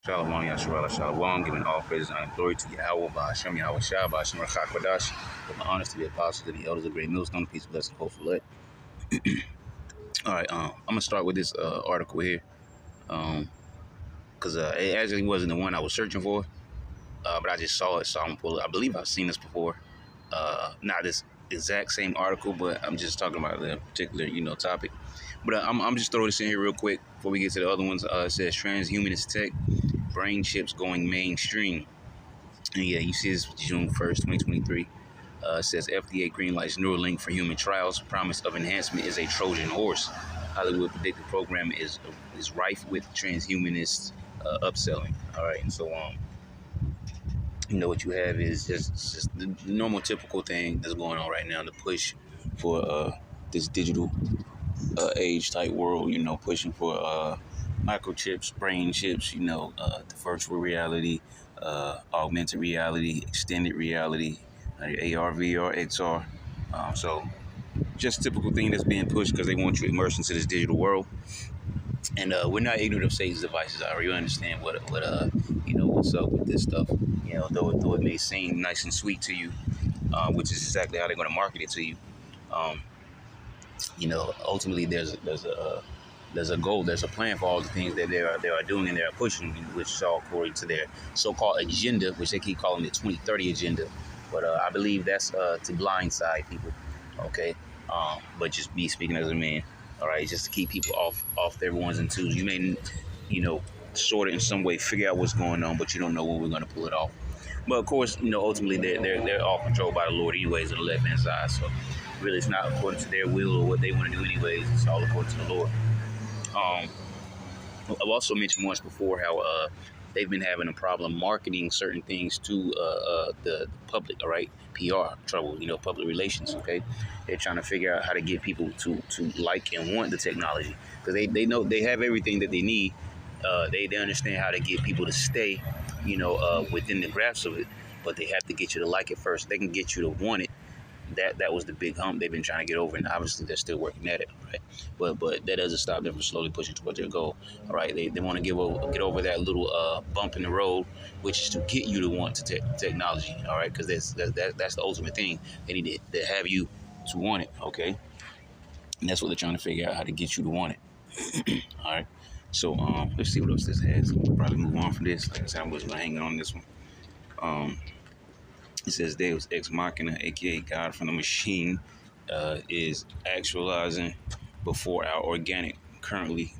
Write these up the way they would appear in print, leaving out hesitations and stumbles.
Shalom, Yasharala, Shalom, giving all praise and glory to Yahweh, Ba'ashem, Yahweh Shah, Ba'ashem, Rachak, Kodash, with my honors to the apostles, to the elders of Great Millstone, peace, blessing, hope, for let. All right, I'm going to start with this article here, because it actually wasn't the one I was searching for, but I just saw it, so I'm going to pull it. I believe I've seen this before, not this exact same article, but I'm just talking about the particular, topic. But I'm just throwing this in here real quick before we get to the other ones. It says transhumanist tech, brain chips going mainstream. And yeah, you see this June 1st, 2023. It says FDA greenlights Neuralink for human trials. Promise of enhancement is a Trojan horse. Hollywood predicted program is rife with transhumanist upselling. All right, and so what you have is just the normal, typical thing that's going on right now. The push for this digital age type world. Pushing for microchips, brain chips. The virtual reality, augmented reality, extended reality, AR, VR, XR. So just typical thing that's being pushed because they want you immersed into this digital world. And we're not ignorant of Satan's devices. I already understand what's up with this stuff. Though it may seem nice and sweet to you, which is exactly how they're going to market it to you. Ultimately there's a goal, there's a plan for all the things that they are doing and they are pushing, which is all according to their so-called agenda, which they keep calling the 2030 agenda. But I believe that's to blindside people, okay? But just me speaking as a man, all right, just to keep people off their ones and twos. You may, sort of in some way figure out what's going on, but you don't know when we're going to pull it off. But of course, ultimately they're all controlled by the Lord anyways on the left hand side. So really, it's not according to their will or what they want to do anyways. It's all according to the Lord. I've also mentioned once before how they've been having a problem marketing certain things to the public, all right? PR trouble, public relations, okay? They're trying to figure out how to get people to like and want the technology because they know they have everything that they need. They understand how to get people to stay, within the grasp of it, but they have to get you to like it first. They can get you to want it. That was the big hump they've been trying to get over, and obviously they're still working at it, right? But that doesn't stop them from slowly pushing toward their goal, all right? They want to get over that little bump in the road, which is to get you to want technology, all right? Because that's the ultimate thing. They need to have you to want it, okay? And that's what they're trying to figure out, how to get you to want it. All right. So let's see what else this has. We'll probably move on from this. Like I said, I was hanging on this one. It says Deus Ex Machina, aka God from the Machine, is actualizing before our organic, currently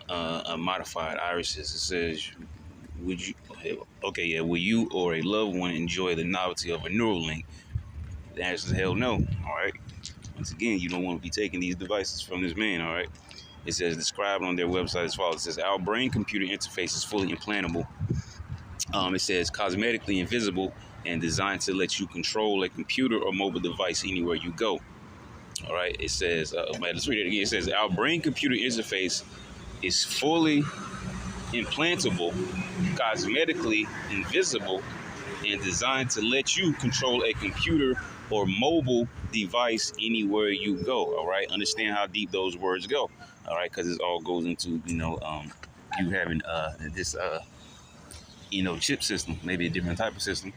modified irises. It says, will you or a loved one enjoy the novelty of a Neuralink? The answer is hell no. All right. Once again, you don't want to be taking these devices from this man. All right. It says, described on their website as follows. It says, our brain-computer interface is fully implantable. It says, cosmetically invisible and designed to let you control a computer or mobile device anywhere you go. All right. It says, let's read it again. It says, our brain-computer interface is fully implantable, cosmetically invisible, and designed to let you control a computer or mobile device anywhere you go. All right. Understand how deep those words go. All right. Because it all goes into, you having this, chip system, maybe a different type of system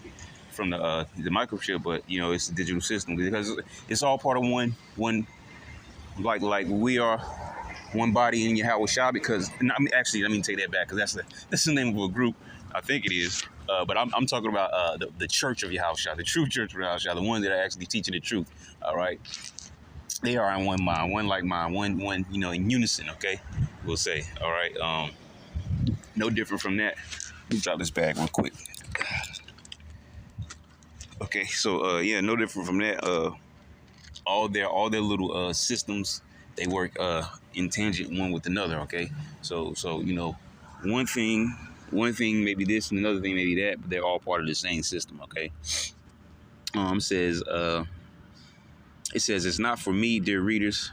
from the microchip, but, it's a digital system because it's all part of one, like we are one body in Yahweh Shah, because actually, let me take that back, because that's the name of a group. I think it is. But I'm talking about the Church of Yahweh Shah, the true Church of Yahweh Shah, the ones that are actually teaching the truth. All right. They are in one mind, one like mind, one, in unison. Okay. We'll say. All right. No different from that. Let me drop this bag real quick. Okay. So, no different from that. All their little systems, they work in tangent one with another. Okay. So one thing maybe this and another thing maybe that, but they're all part of the same system. Okay. It says it's not for me, dear readers.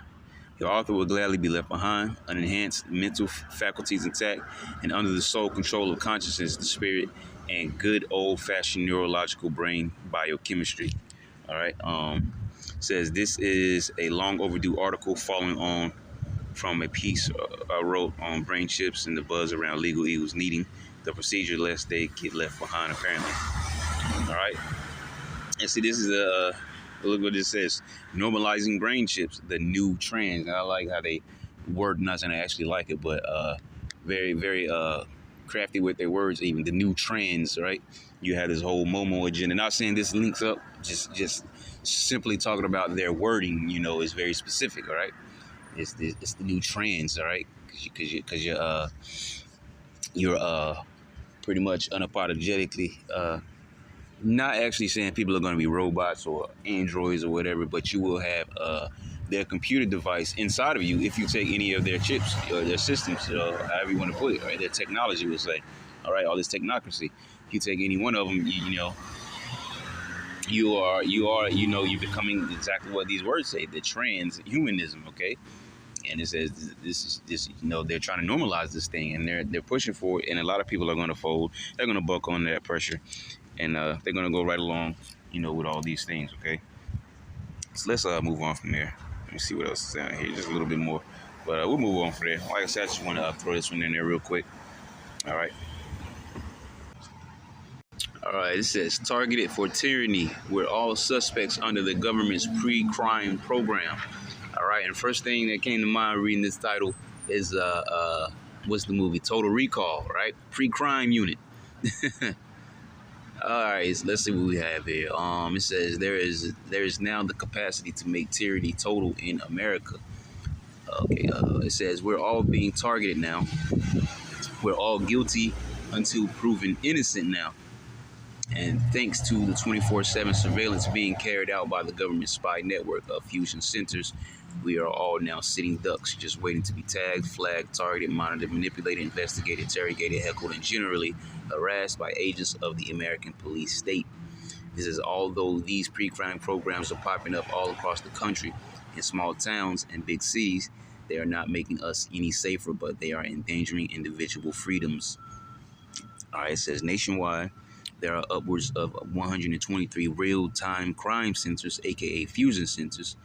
The author will gladly be left behind, unenhanced mental faculties intact, and under the sole control of consciousness, the spirit, and good old-fashioned neurological brain biochemistry. All right. Says this is a long overdue article following on from a piece I wrote on brain chips and the buzz around legal evils needing the procedure lest they get left behind, apparently. All right. And see, this is look what it says: normalizing brain chips, the new trends. And I like how they word, not saying I actually like it, but very, very crafty with their words. Even the new trends, right? You have this whole Momo agenda. Not saying this links up, just simply talking about their wording. You know, is very specific. All right, it's the new trends. All right, because you're pretty much unapologetically not actually saying people are going to be robots or androids or whatever, but you will have their computer device inside of you if you take any of their chips or their systems, however you want to put it, right? Their technology will say, all right, all this technocracy. If you take any one of them, you're becoming exactly what these words say, the transhumanism, okay? And it says this, they're trying to normalize this thing, and they're pushing for it, and a lot of people are going to fold. They're going to buck on that pressure. And they're going to go right along, with all these things, okay? So let's move on from there. Let me see what else is down here, just a little bit more. But we'll move on from there. Like I said, I just want to throw this one in there real quick. All right. All right, it says, targeted for tyranny, we're all suspects under the government's pre-crime program. All right, and first thing that came to mind reading this title is, what's the movie? Total Recall, right? Pre-crime unit. All right, so let's see what we have here. It says there is now the capacity to make tyranny total in America. Okay, it says we're all being targeted now. We're all guilty until proven innocent now. And thanks to the 24/7 surveillance being carried out by the government spy network of fusion centers, we are all now sitting ducks, just waiting to be tagged, flagged, targeted, monitored, manipulated, investigated, interrogated, heckled, and generally harassed by agents of the American police state. This is although these pre-crime programs are popping up all across the country, in small towns and big cities, they are not making us any safer, but they are endangering individual freedoms. All right, it says nationwide, there are upwards of 123 real-time crime centers, aka fusion centers,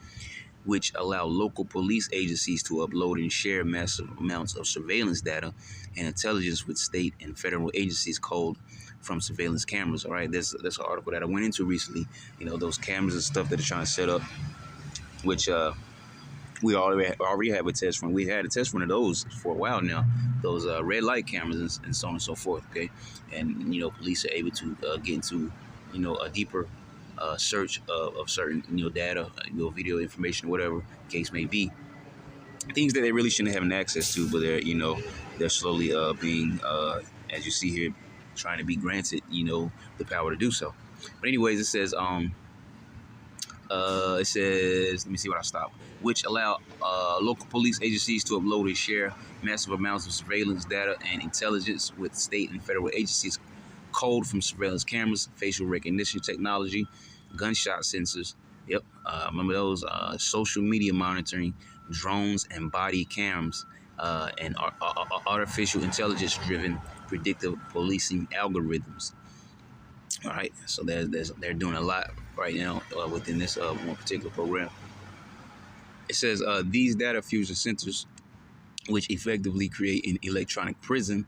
which allow local police agencies to upload and share massive amounts of surveillance data and intelligence with state and federal agencies culled from surveillance cameras. All right, that's an article that I went into recently. Those cameras and stuff that they're trying to set up, which we already have a test run. We had a test run of those for a while now. Those red light cameras and so on and so forth. Okay, and police are able to get into a deeper search of certain data, video information, whatever the case may be. Things that they really shouldn't have access to, but they're slowly being, as you see here, trying to be granted the power to do so. But anyways, it says let me see what I stopped, which allow local police agencies to upload and share massive amounts of surveillance data and intelligence with state and federal agencies culled from surveillance cameras, facial recognition technology, gunshot sensors. Yep, remember those? Social media monitoring, drones and body cams, and artificial intelligence-driven predictive policing algorithms. All right, so they're doing a lot right now within this one particular program. It says these data fusion centers, which effectively create an electronic prison,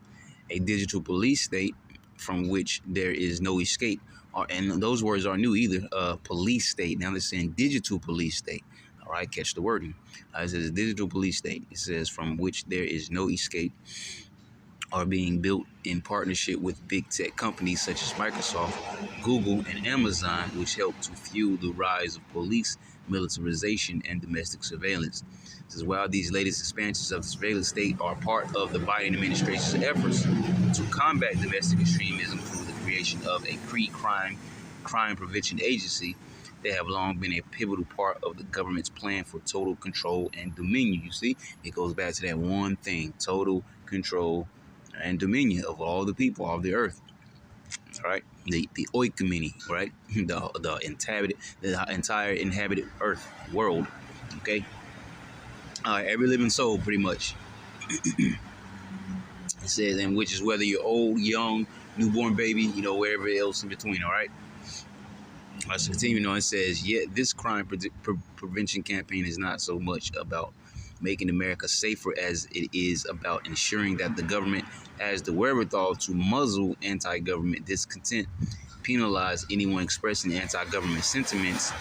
a digital police state from which there is no escape. And those words aren't new either. Police state. Now they're saying digital police state. All right, catch the wording. It says digital police state. It says from which there is no escape, are being built in partnership with big tech companies such as Microsoft, Google, and Amazon, which help to fuel the rise of police militarization and domestic surveillance. This is while these latest expansions of the surveillance state are part of the Biden administration's efforts to combat domestic extremism through the creation of a pre-crime crime prevention agency. They have long been a pivotal part of the government's plan for total control and dominion. You see, it goes back to that one thing: total control and dominion of all the people of the earth. All right, the oikoumene, right? The entire inhabited earth world. Okay, every living soul, pretty much. It says, and which is whether you're old, young, newborn baby, wherever else in between. All right. So continuing on, it says, yet this crime prevention campaign is not so much about making America safer, as it is about ensuring that the government has the wherewithal to muzzle anti-government discontent, penalize anyone expressing anti-government sentiments,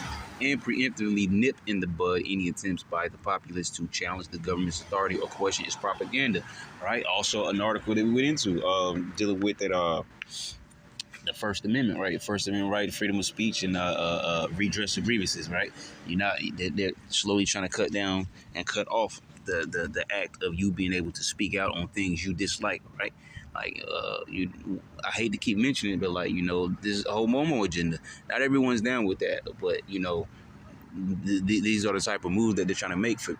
and preemptively nip in the bud any attempts by the populace to challenge the government's authority or question its propaganda. Right. Also, an article that we went into dealing with that the First Amendment, right? First Amendment right, freedom of speech, and redress of grievances, right? They're slowly trying to cut down and cut off the act of you being able to speak out on things you dislike, right? Like I hate to keep mentioning it, but like this is a whole Momo agenda. Not everyone's down with that, but these are the type of moves that they're trying to make to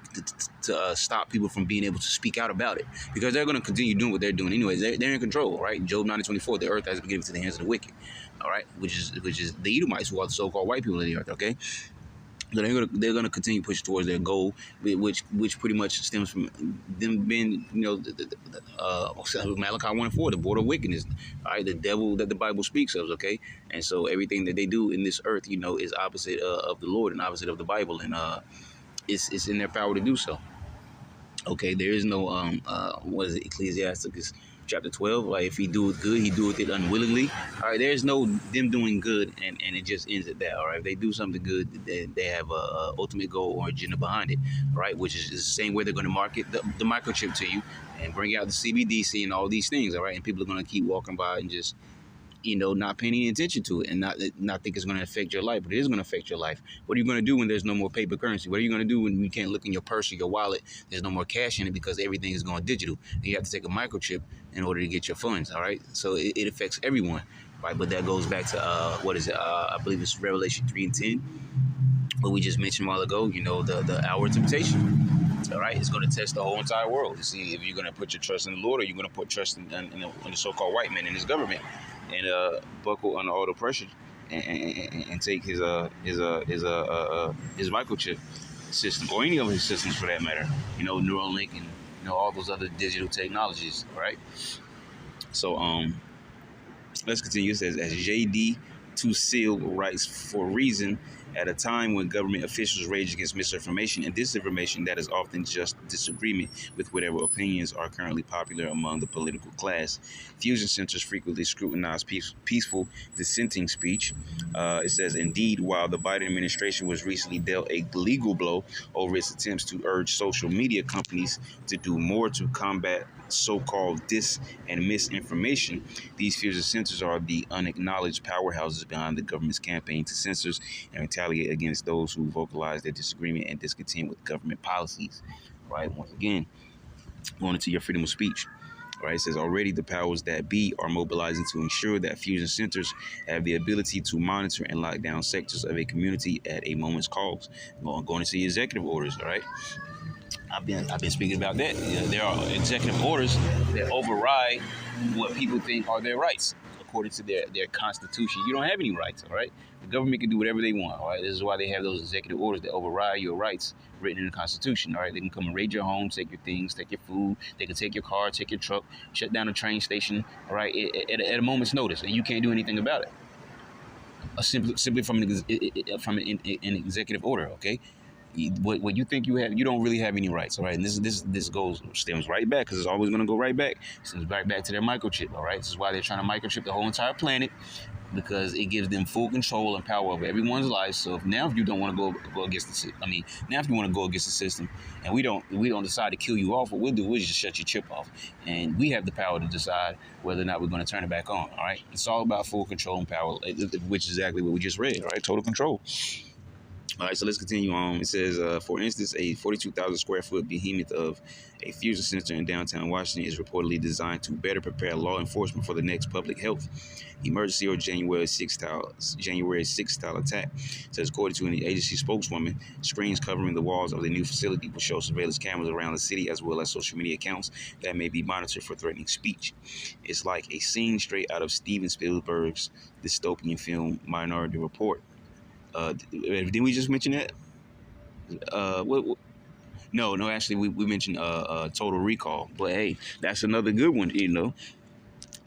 stop people from being able to speak out about it, because they're going to continue doing what they're doing anyways. They're in control, right? Job 9:24, the earth has been given to the hands of the wicked, all right, which is the Edomites, who are the so-called white people of the earth, okay? So they're gonna continue pushing towards their goal, which pretty much stems from them being, Malachi 1:4, the border of wickedness, all right, the devil that the Bible speaks of, okay, and so everything that they do in this earth, is opposite of the Lord and opposite of the Bible, and it's in their power to do so. Okay, there is no what is it, Ecclesiasticus chapter 12, like if he doeth good, he doeth it unwillingly. All right, there's no them doing good and it just ends at that. All right, if they do something good, they have a ultimate goal or agenda behind it, right? Which is the same way they're going to market the microchip to you and bring out the CBDC and all these things. All right, and people are going to keep walking by and just not paying any attention to it and not think it's going to affect your life, but it is going to affect your life. What are you going to do when there's no more paper currency? What are you going to do when you can't look in your purse or your wallet? There's no more cash in it because everything is going digital. And you have to take a microchip in order to get your funds, all right? So it affects everyone, right? But that goes back to, I believe it's Revelation 3:10, what we just mentioned a while ago, the hour of temptation. All right, it's going to test the whole entire world to see if you're going to put your trust in the Lord or you're going to put trust in the so-called white man and his government, and buckle under all the pressure and take his microchip system, or any of his systems for that matter. Neuralink and all those other digital technologies. All right. So let's continue. It says, as JD Tusil writes, for reason, at a time when government officials rage against misinformation and disinformation that is often just disagreement with whatever opinions are currently popular among the political class, fusion centers frequently scrutinize peaceful dissenting speech. It says, indeed, while the Biden administration was recently dealt a legal blow over its attempts to urge social media companies to do more to combat so-called dis and misinformation, these fusion centers are the unacknowledged powerhouses behind the government's campaign to censor and retaliate against those who vocalize their disagreement and discontent with government policies. Right? Once again, going into your freedom of speech. Right, it says, already the powers that be are mobilizing to ensure that fusion centers have the ability to monitor and lock down sectors of a community at a moment's calls. Going to see executive orders. All right. I've been speaking about that. There are executive orders that override what people think are their rights according to their constitution. You don't have any rights, all right? The government can do whatever they want, all right? This is why they have those executive orders that override your rights written in the Constitution, all right? They can come and raid your home, take your things, take your food. They can take your car, take your truck, shut down a train station, all right, at a moment's notice, and you can't do anything about it. Simply from an executive order, okay? What you think you have, you don't really have any rights, all right? And this stems right back, because it's always going to go right back. It stems back to their microchip, all right? This is why they're trying to microchip the whole entire planet, because it gives them full control and power over everyone's life. So if you don't want to go against if you want to go against the system, and we don't decide to kill you off, what we'll do is just shut your chip off, and we have the power to decide whether or not we're going to turn it back on, all right? It's all about full control and power, which is exactly what we just read, all right? Total control. All right, so let's continue on. It says, for instance, a 42,000 square foot behemoth of a fusion center in downtown Washington is reportedly designed to better prepare law enforcement for the next public health emergency or January 6th style attack. It says, according to an agency spokeswoman, screens covering the walls of the new facility will show surveillance cameras around the city, as well as social media accounts that may be monitored for threatening speech. It's like a scene straight out of Steven Spielberg's dystopian film Minority Report. Didn't we just mention that? No, actually we mentioned Total Recall. But hey, that's another good one,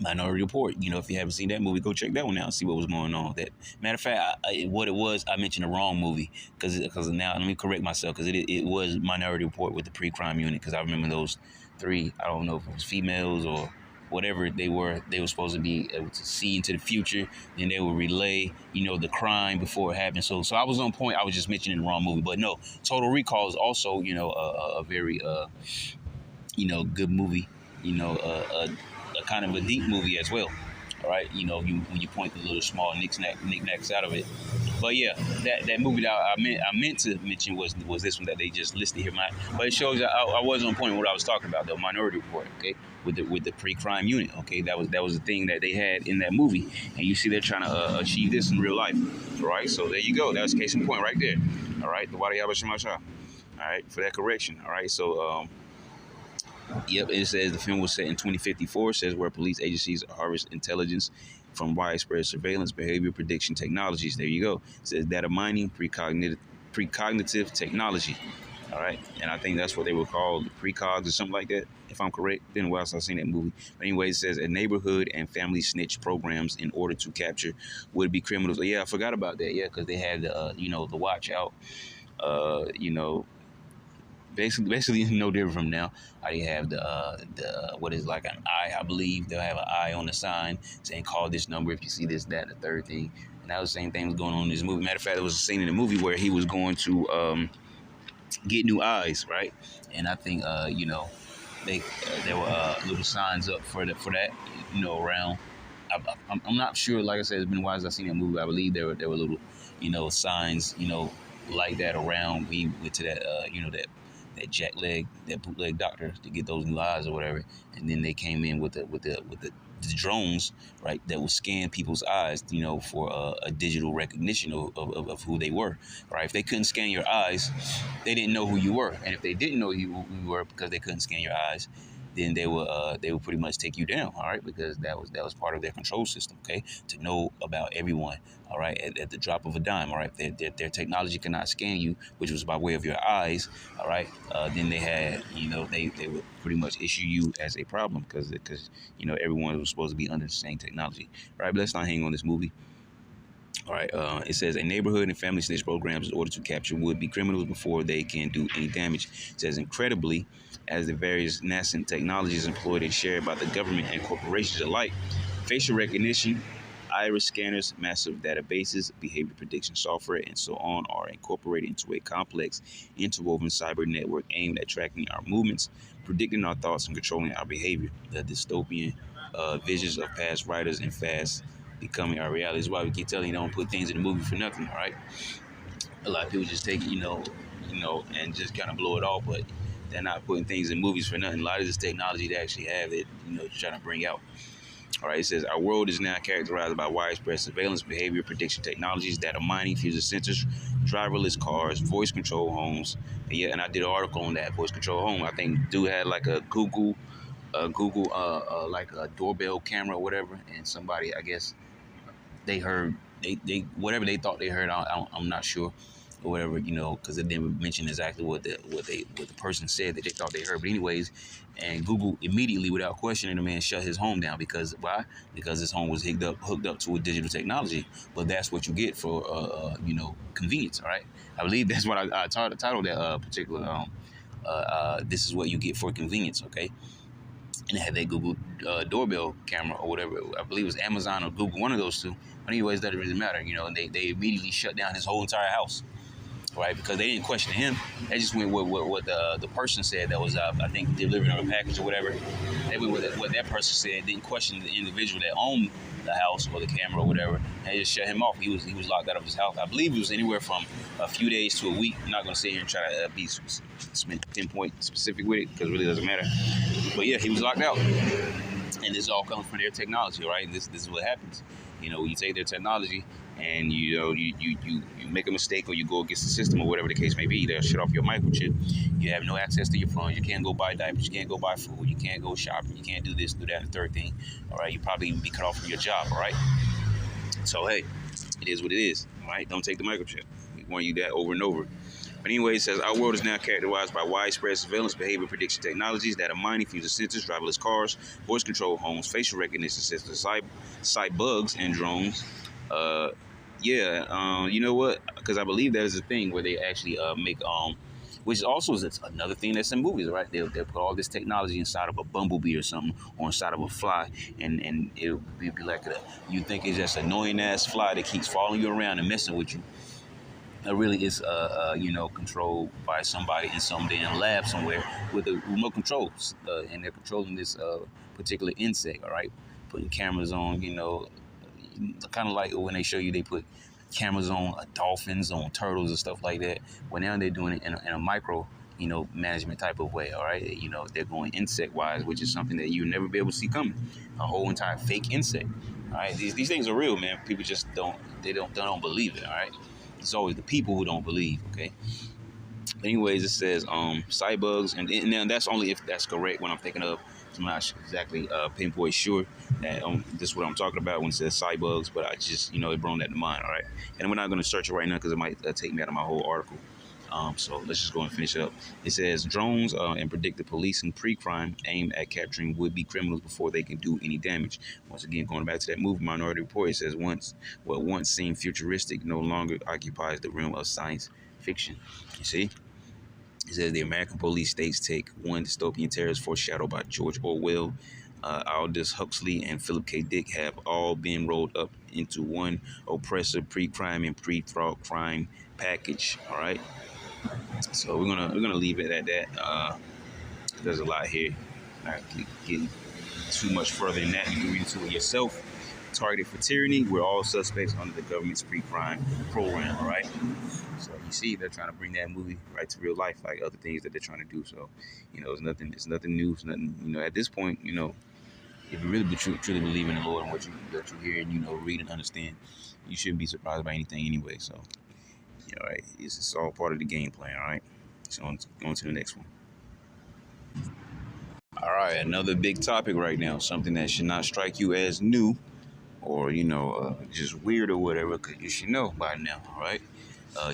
Minority Report. You know, if you haven't seen that movie, go check that one out and see what was going on. That matter of fact, what it was, I mentioned the wrong movie because now let me correct myself because it was Minority Report with the pre-crime unit because I remember those three. I don't know if it was females or whatever they were. They were supposed to be able to see into the future, then they would relay, you know, the crime before it happened. So I was on point. I was just mentioning the wrong movie, but no, Total Recall is also, you know, a very you know, good movie. You know, a kind of a deep movie as well. All right, you know, when you point the little small knickknacks out of it. But yeah, that movie that I meant to mention was this one that they just listed here. But it shows that I was on point with what I was talking about, the Minority Report. Okay, with the pre-crime unit. Okay, that was the thing that they had in that movie, and you see they're trying to achieve this in real life. All right, so there you go. That's case in point right there. All right, the Wadi Yaba Shemasha. All right, for that correction. All right, so yep, it says the film was set in 2054. It says where police agencies harvest intelligence from widespread surveillance, behavior prediction technologies. There you go. It says data mining, precognitive technology. All right, and I think that's what they were called, precogs or something like that, if I'm correct. Then where else I've seen that movie. But anyway, it says a neighborhood and family snitch programs in order to capture would-be criminals. Yeah, I forgot about that. Yeah, because they had you know, the watch out. You know, basically no different from now. I have the what is like an eye, I believe. They'll have an eye on the sign saying call this number if you see this, that, and the third thing. And that was the same thing was going on in this movie. Matter of fact, there was a scene in the movie where he was going to get new eyes, right? And I think you know, there were little signs up for that, you know, around. I'm not sure. Like I said, it's been a while since I've seen that movie. I believe there were little, you know, signs, you know, like that around. We went to that, you know, that jackleg, that bootleg doctor to get those new eyes or whatever, and then they came in with the drones, right, that would scan people's eyes, you know, for a digital recognition of who they were, right? If they couldn't scan your eyes, they didn't know who you were, and if they didn't know who you were because they couldn't scan your eyes, then they would pretty much take you down, all right, because that was part of their control system, okay, to know about everyone, all right, at the drop of a dime, all right. Their technology cannot scan you, which was by way of your eyes, all right. Then they had, you know, they would pretty much issue you as a problem because you know, everyone was supposed to be under the same technology, all right. But let's not hang on this movie. All right, it says a neighborhood and family snitch programs in order to capture would-be criminals before they can do any damage. It says incredibly, as the various nascent technologies employed and shared by the government and corporations alike, facial recognition, iris scanners, massive databases, behavior prediction software, and so on are incorporated into a complex, interwoven cyber network aimed at tracking our movements, predicting our thoughts, and controlling our behavior. The dystopian visions of past writers and fast becoming our reality. Is why we keep telling you don't put things in the movie for nothing, all right? A lot of people just take it, you know, and just kind of blow it off, but they're not putting things in movies for nothing. A lot of this technology they actually have it, you know, trying to bring out. All right, it says our world is now characterized by widespread surveillance, behavior prediction technologies, data mining, fusion sensors, driverless cars, voice control homes. And yeah, and I did an article on that voice control home. I think dude had like a Google like a doorbell camera or whatever, and somebody, I guess, they heard they whatever they thought they heard. I'm not sure or whatever, you know, because it didn't mention exactly what the person said that they thought they heard. But anyways, and Google immediately, without questioning, the man shut his home down because why? Because his home was hooked up to a digital technology. But that's what you get for you know, convenience. All right, I believe that's what I titled that particular this is what you get for convenience. Okay. And it had that Google doorbell camera or whatever. I believe it was Amazon or Google, one of those two. But anyways, it doesn't really matter, you know. And they immediately shut down his whole entire house, right? Because they didn't question him. They just went with what the person said that was, I think, delivering on a package or whatever. They went with what that person said. Didn't question the individual that owned the house or the camera or whatever. And they just shut him off. He was locked out of his house. I believe it was anywhere from a few days to a week. I'm not going to sit here and try to be pinpoint specific with it because it really doesn't matter. But yeah, he was locked out. And this all comes from their technology, right? And this is what happens. You know, you take their technology and you know you make a mistake or you go against the system or whatever the case may be, they'll shut off your microchip. You have no access to your phone. You can't go buy diapers. You can't go buy food. You can't go shopping. You can't do this, do that, and the third thing. All right, you probably even be cut off from your job. All right. So hey, it is what it is. All right, don't take the microchip. We warn you that over and over. But anyway, it says our world is now characterized by widespread surveillance, behavior prediction technologies, data mining, future sensors, driverless cars, voice control homes, facial recognition systems, cybugs, and drones. You know what? Because I believe there's a thing where they actually make which also is another thing that's in movies, right? They'll put all this technology inside of a bumblebee or something, or inside of a fly, and it'll be like you think it's just annoying ass fly that keeps following you around and messing with you. It really is, controlled by somebody in some damn lab somewhere with the remote controls, and they're controlling this particular insect. All right, putting cameras on, kind of like when they show you they put cameras on dolphins, on turtles, and stuff like that. Well, now they're doing it in a micro, management type of way. All right, they're going insect wise, which is something that you never be able to see coming. A whole entire fake insect. All right, these things are real, man. People just don't believe it. All right. It's always the people who don't believe, okay? Anyways, it says cybugs, and now that's only if that's correct what I'm thinking of. I'm not exactly pinpoint sure that this is what I'm talking about when it says cybugs, but I just, it brought that to mind, all right? And we're not going to search it right now because it might take me out of my whole article. So let's just go and finish it up. It says drones and predictive policing pre-crime aim at capturing would-be criminals before they can do any damage. Once again, going back to that movie Minority Report, it says what once seemed futuristic no longer occupies the realm of science fiction. You see? It says the American police states take one dystopian terrorist foreshadowed by George Orwell, Aldous Huxley, and Philip K. Dick have all been rolled up into one oppressive pre-crime and pre-thought crime package. All right. So we're gonna leave it at that. There's a lot here. Not getting too much further than that. You can read into it yourself. Targeted for tyranny. We're all suspects under the government's pre-crime program. All right. So you see, they're trying to bring that movie right to real life, like other things that they're trying to do. So, it's nothing. It's nothing new. It's nothing. At this point, if you really truly believe in the Lord and what you hear and read and understand, you shouldn't be surprised by anything anyway. So. All right, it's all part of the game plan. All right, so on to the next one. All right, another big topic right now, something that should not strike you as new or just weird or whatever, because you should know by now. All right,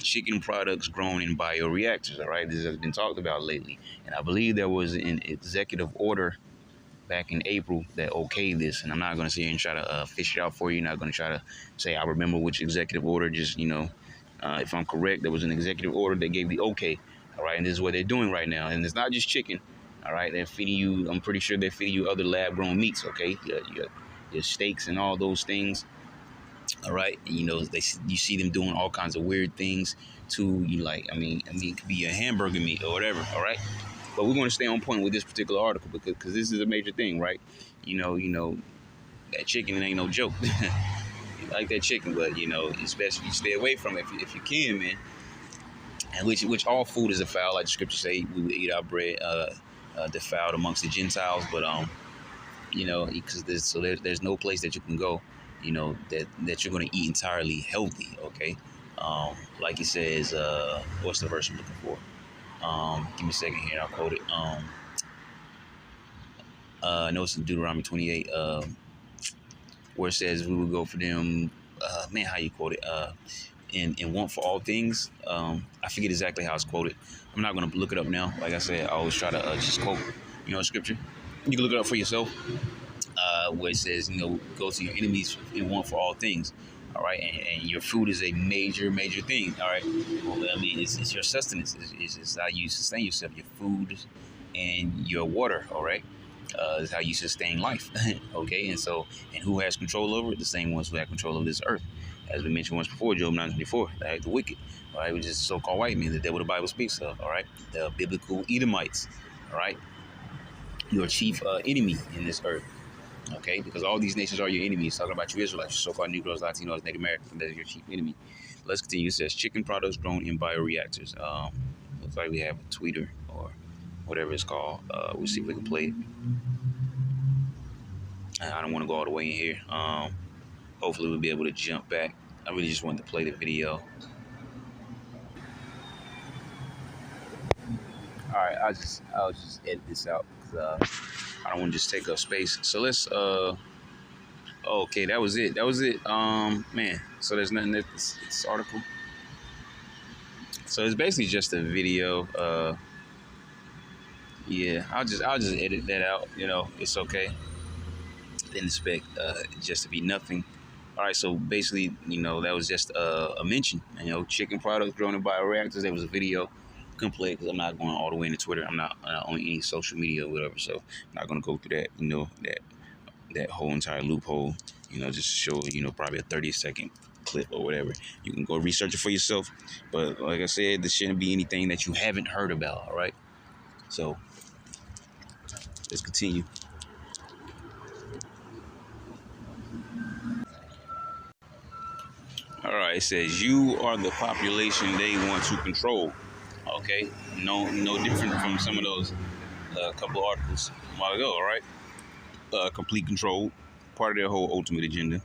chicken products grown in bioreactors. All right, this has been talked about lately, and I believe there was an executive order back in April that okayed this, and I'm not going to sit here and try to fish it out for you. Not going to try to say I remember which executive order. Just if I'm correct, there was an executive order that gave the okay. All right, and this is what they're doing right now. And it's not just chicken. All right, they're feeding you. I'm pretty sure they're feeding you other lab-grown meats. Okay, your steaks and all those things. All right, and, you see them doing all kinds of weird things to you. Like, it could be a hamburger meat or whatever. All right, but we're going to stay on point with this particular article because this is a major thing, right? That chicken ain't no joke. You like that chicken, but it's best you stay away from it if you can, man. And which all food is defiled, like the scripture say, we would eat our bread defiled amongst the Gentiles. But because there's no place that you can go, that you're going to eat entirely healthy. Okay, like he says, what's the verse I'm looking for? Give me a second here, I'll quote it. I know it's in Deuteronomy 28. Where it says we would go for them, how you quote it, and want for all things. I forget exactly how it's quoted. I'm not going to look it up now. Like I said, I always try to just quote, scripture. You can look it up for yourself, where it says, go to your enemies and want for all things. All right, and your food is a major thing. All right, well, it's your sustenance. It's how you sustain yourself. Your food and your water. All right. Is how you sustain life. Okay, and who has control over it? The same ones who have control of this earth. As we mentioned once before, Job 9:24, the wicked, all right, which is so-called white men, the devil the Bible speaks of, all right, the biblical Edomites, all right, your chief enemy in this earth, okay, because all these nations are your enemies. Talking about you Israelites, so-called Negroes, Latinos, Native Americans, that's your chief enemy. Let's continue. It says chicken products grown in bioreactors. Looks like we have a tweeter or whatever it's called. We'll see if we can play it. I don't want to go all the way in here. Hopefully we'll be able to jump back. I really just wanted to play the video. All right, I'll just edit this out because I don't want to just take up space. So let's okay, that was it. Man. So there's nothing in this article. So it's basically just a video. Yeah, I'll just edit that out. It's okay. Didn't expect just to be nothing. All right, so basically, that was just a mention. Chicken products grown in bioreactors. There was a video. Couldn't play it because I'm not going all the way into Twitter. I'm not on any social media or whatever, so I'm not going to go through that. That whole entire loophole. Just show probably a 30-second clip or whatever. You can go research it for yourself. But like I said, this shouldn't be anything that you haven't heard about. All right, so let's continue. All right, it says you are the population they want to control. Okay, no different from some of those couple of articles a while ago. All right, complete control, part of their whole ultimate agenda,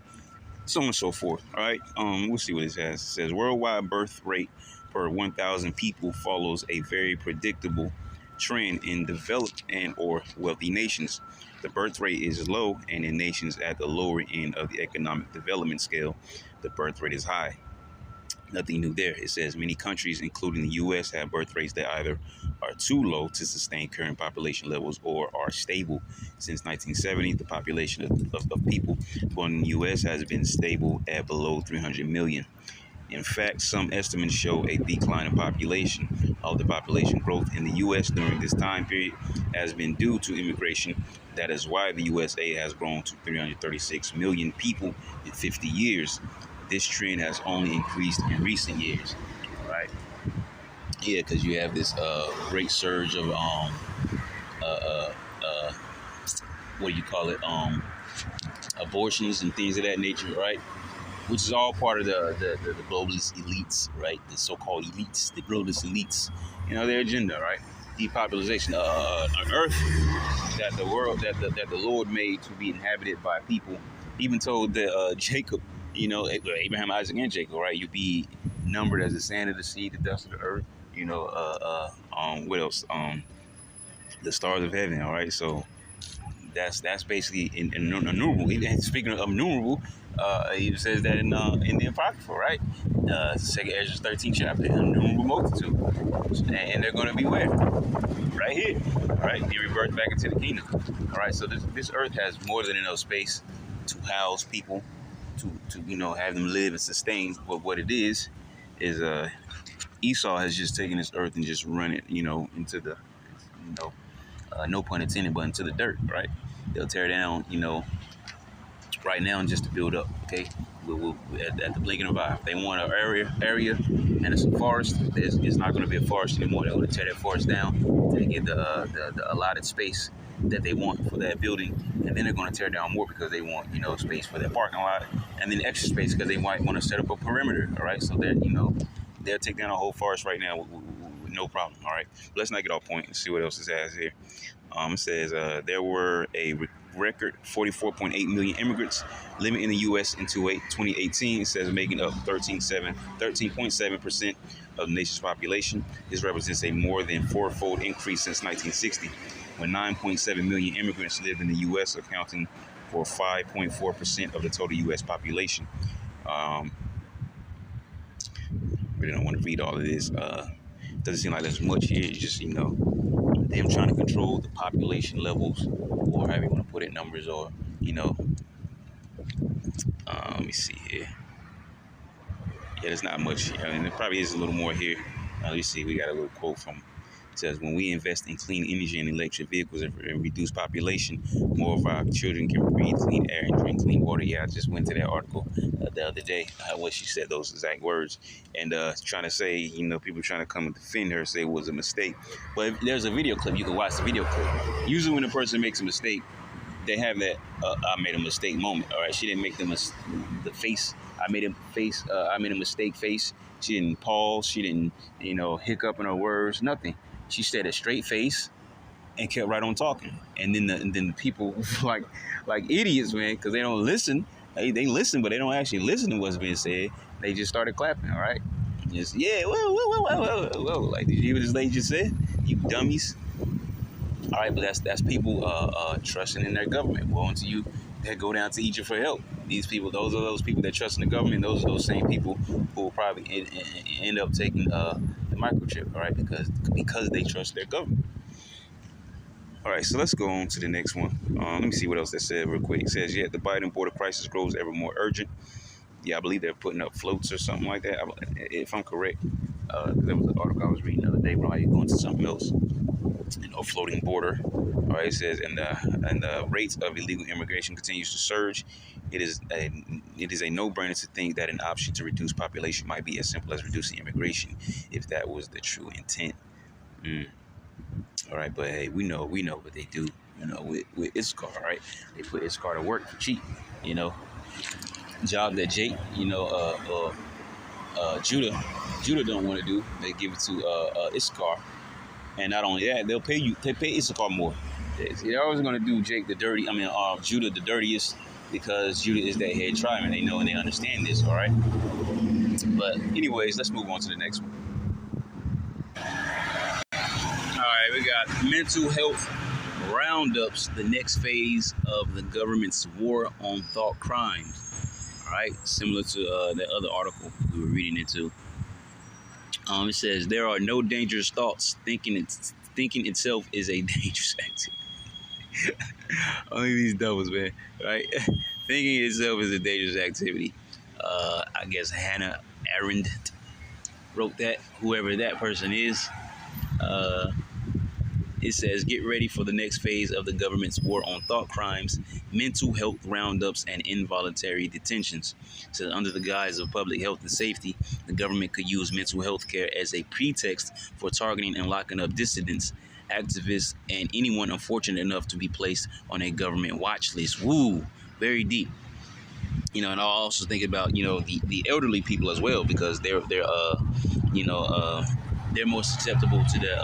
so on and so forth. All right, we'll see what it says. It says worldwide birth rate per 1,000 people follows a very predictable trend in developed and or wealthy nations. The birth rate is low, and in nations at the lower end of the economic development scale, the birth rate is high. Nothing new there. It says many countries, including the U.S., have birth rates that either are too low to sustain current population levels or are stable. Since 1970, the population of people born in the U.S. has been stable at below 300 million. In fact, some estimates show a decline in population. All the population growth in the U.S. during this time period has been due to immigration. That is why the USA has grown to 336 million people in 50 years. This trend has only increased in recent years. All right. Yeah, because you have this great surge of what do you call it? Abortions and things of that nature, right? Which is all part of the globalist elites, right? The so-called elites, the globalist elites, their agenda, right? Depopulation, an earth that the Lord made to be inhabited by people. Even told that Jacob, Abraham, Isaac, and Jacob, right? You'd be numbered as the sand of the sea, the dust of the earth. What else? The stars of heaven. All right, so that's basically innumerable. And speaking of innumerable, he says that in the Apocrypha, right? Second Ezra 13 chapter, innumerable multitude, and they're going to be where? Right here, right? Be rebirthed back into the kingdom. All right, so this earth has more than enough space to house people, to have them live and sustain. But what it is Esau has just taken this earth and just run it, into the, no pun intended, but into the dirt, right? They'll tear down, right now just to build up, okay? We'll at the blink of an eye. If they want an area and it's a forest, it's not going to be a forest anymore. They're going to tear that forest down to get the allotted space that they want for that building, and then they're going to tear down more because they want, space for their parking lot, and then extra space because they might want to set up a perimeter, all right? So they'll take down a whole forest right now with no problem, all right? But let's not get off point and see what else it has here. It says there were a record 44.8 million immigrants living in the U.S. in 2018. It says making up 13.7% of the nation's population. This represents a more than fourfold increase since 1960, when 9.7 million immigrants lived in the U.S., accounting for 5.4% of the total U.S. population. Really don't want to read all of this. Doesn't seem like there's much here. It's just, them trying to control the population levels, or however you want to put it, numbers, or, let me see here. Yeah, there's not much here. I mean, there probably is a little more here. Let me see. We got a little quote from, it says, when we invest in clean energy and electric vehicles and reduce population, more of our children can breathe clean air and drink clean water. Yeah, I just went to that article the other day where she said those exact words, and trying to say, people trying to come and defend her, say it was a mistake. But if there's a video clip, you can watch the video clip. Usually when a person makes a mistake, they have that I made a mistake moment. All right, she didn't make the face. I made a mistake face. She didn't pause. She didn't, hiccup in her words. Nothing. She said a straight face and kept right on talking. And then the people like idiots, man, because they don't listen. They listen, but they don't actually listen to what's being said. They just started clapping. All right, just whoa. Like, did you hear what this lady just said? You dummies. All right, but that's people trusting in their government. Well, until you go down to Egypt for help. These people, those people that trust in the government. Those are those same people who will probably end up taking the microchip, all right, because they trust their government. All right, so let's go on to the next one. Let me see what else they said real quick. It says, yet the Biden border crisis grows ever more urgent. Yeah, I believe they're putting up floats or something like that, if I'm correct. There was an article I was reading the other day, while you're going to something else. Floating border. All right, it says, and the rates of illegal immigration continues to surge. It is a no-brainer to think that an option to reduce population might be as simple as reducing immigration, if that was the true intent. All right, but hey, we know what they do. With ISCAR, right? They put ISCAR to work for cheap. Job that Jake, Judah don't want to do. They give it to ISCAR, and not only that, they pay ISCAR more. They're always going to do Judah the dirtiest, because Judah is that head tribe, and they know and they understand this. All right. But anyways, let's move on to the next one. All right, we got mental health roundups, the next phase of the government's war on thought crimes. All right, similar to that other article we were reading into. It says there are no dangerous thoughts. Thinking itself is a dangerous activity. Only these doubles, man. Right? Thinking itself is a dangerous activity. I guess Hannah Arendt wrote that. Whoever that person is. It says, get ready for the next phase of the government's war on thought crimes, mental health roundups, and involuntary detentions. It says, under the guise of public health and safety, the government could use mental health care as a pretext for targeting and locking up dissidents, activists, and anyone unfortunate enough to be placed on a government watch list. Woo, very deep. And I also think about, the elderly people as well, because they're more susceptible to the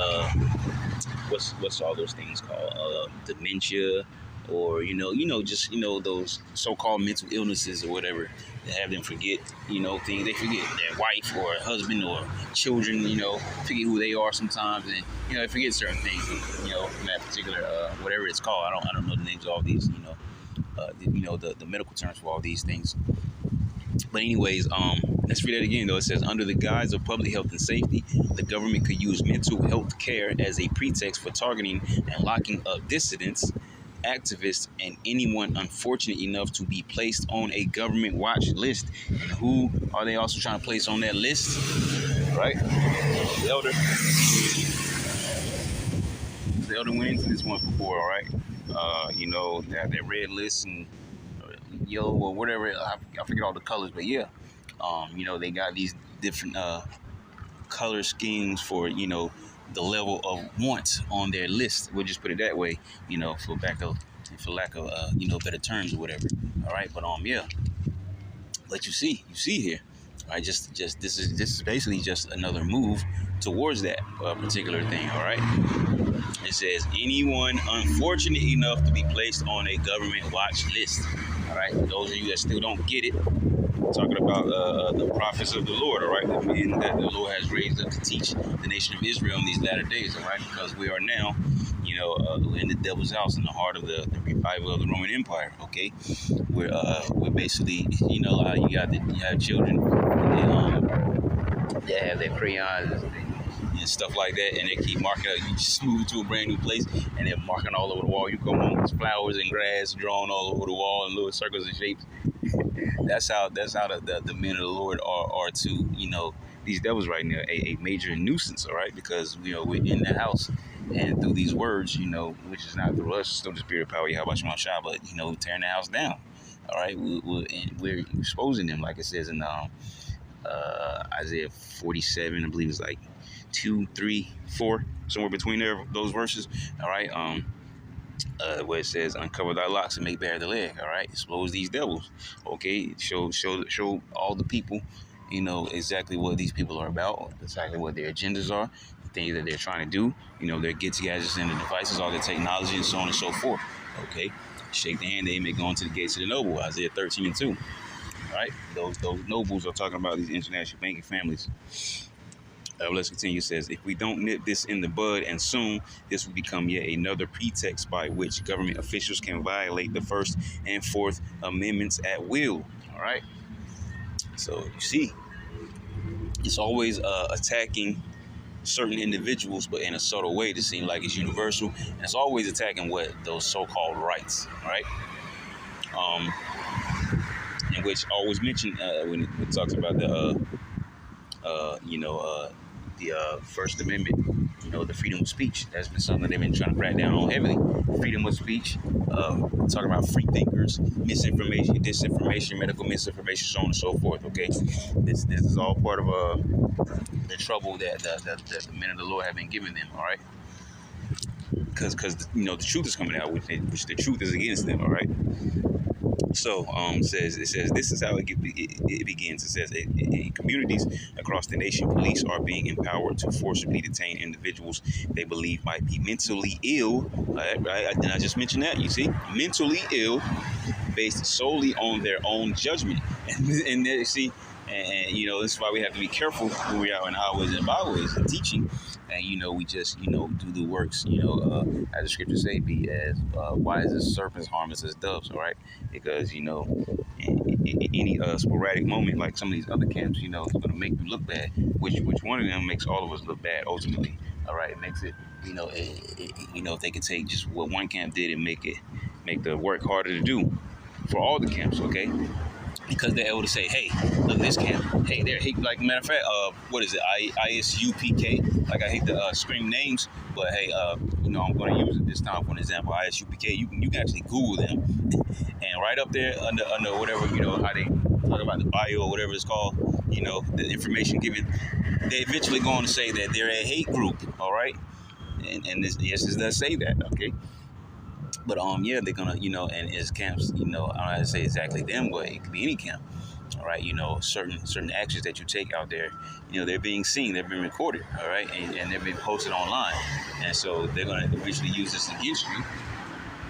what's all those things called, dementia, or those so-called mental illnesses or whatever that have them forget things. They forget their wife or husband or children, forget who they are sometimes, and they forget certain things, in that particular whatever it's called. I don't know the names of all these, the medical terms for all these things. But anyways, let's read that again, though. It says, under the guise of public health and safety, the government could use mental health care as a pretext for targeting and locking up dissidents, activists, and anyone unfortunate enough to be placed on a government watch list. And who are they also trying to place on that list? Right? The elder. The elder went into this once before, all right? They have their red list and yellow or whatever. I forget all the colors, but yeah, they got these different color schemes for the level of want on their list. We'll just put it that way, for lack of better terms or whatever. All right, but yeah. But you see here, all right? Just this is basically just another move towards that particular thing. All right. It says anyone unfortunate enough to be placed on a government watch list. All right, for those of you that still don't get it, I'm talking about the prophets of the Lord. All right, the men that the Lord has raised up to teach the nation of Israel in these latter days. All right, because we are now, in the devil's house, in the heart of the revival of the Roman Empire. Okay, we're basically, you have children, and they have their crayons and stuff like that, and they keep marking out. You just move to a brand new place, and they're marking all over the wall. You come home, there's flowers and grass drawn all over the wall in little circles and shapes. That's how the men of the Lord are to these devils right now, a major nuisance. All right, because we're in the house, and through these words, which is not through us, through the spirit of power, Yahweh Shema Shah, but tearing the house down. All right, we're exposing them, like it says in Isaiah 47, I believe it's like 2, 3, 4, somewhere between those verses. All right, where it says, uncover thy locks and make bare the leg. All right, expose these devils. Okay, show all the people, exactly what these people are about, exactly what their agendas are, the things that they're trying to do, their get-togethers and the devices, all the technology, and so on and so forth. Okay, shake the hand, they may go into the gates of the noble. Isaiah 13 and 2. All right, those nobles are talking about these international banking families. Let's continue. It says, if we don't nip this in the bud, and soon, this will become yet another pretext by which government officials can violate the First and Fourth Amendments at will. All right. So you see, it's always attacking certain individuals, but in a subtle way to seem like it's universal. And it's always attacking what those so-called rights, right? In which I always mention when it talks about the First Amendment, the freedom of speech. That's been something they've been trying to crack down on heavily. Freedom of speech, talking about free thinkers, misinformation, disinformation, medical misinformation, so on and so forth. Okay, this is all part of the trouble that the men of the Lord have been giving them. All right, because the truth is coming out, which the truth is against them. All right. So it says this is how it begins. It says in communities across the nation, police are being empowered to forcibly detain individuals they believe might be mentally ill. Right? Did I just mention that? You see, mentally ill, based solely on their own judgment. And there, see, and this is why we have to be careful when we are in highways and byways and teaching. And we just do the works. As the scriptures say, be as wise as serpents, harmless as doves. All right, because in any sporadic moment, like some of these other camps, it's going to make you look bad. Which one of them makes all of us look bad ultimately. All right, it makes it. If they could take just what one camp did and make the work harder to do for all the camps. Okay. Because they're able to say, hey, look at this camp. Hey, they're like, matter of fact, what is it? ISUPK. Like, I hate to scream names, but hey, I'm going to use it this time for an example. ISUPK. You can actually Google them, and right up there under whatever how they talk about the bio or whatever it's called. The information given. They eventually going to say that they're a hate group. All right, and this does say that. Okay. But they're gonna, and as camps, I don't know how to say exactly them, but it could be any camp. All right, certain actions that you take out there, they're being seen, they're being recorded, all right, and they're being posted online, and so they're gonna eventually use this against you,